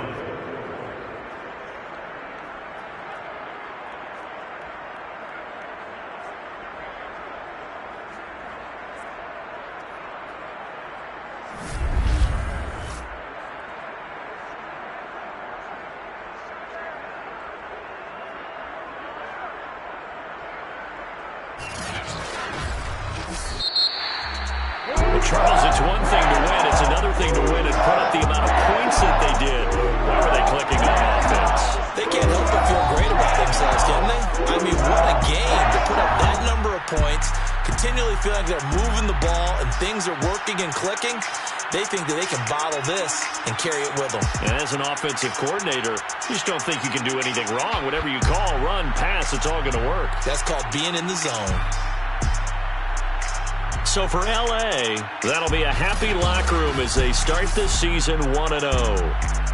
Charles, it's one thing to win. It's another thing to win and put up the amount of points that they did. Why were they clicking on offense? They can't help but feel great about themselves, can they? I mean, what a game to put up that number of points, continually feeling like they're moving the ball and things are working and clicking. They think that they can bottle this and carry it with them. And as an offensive coordinator, you just don't think you can do anything wrong. Whatever you call, run, pass, it's all going to work. That's called being in the zone. So for L.A., that'll be a happy locker room as they start this season 1-0.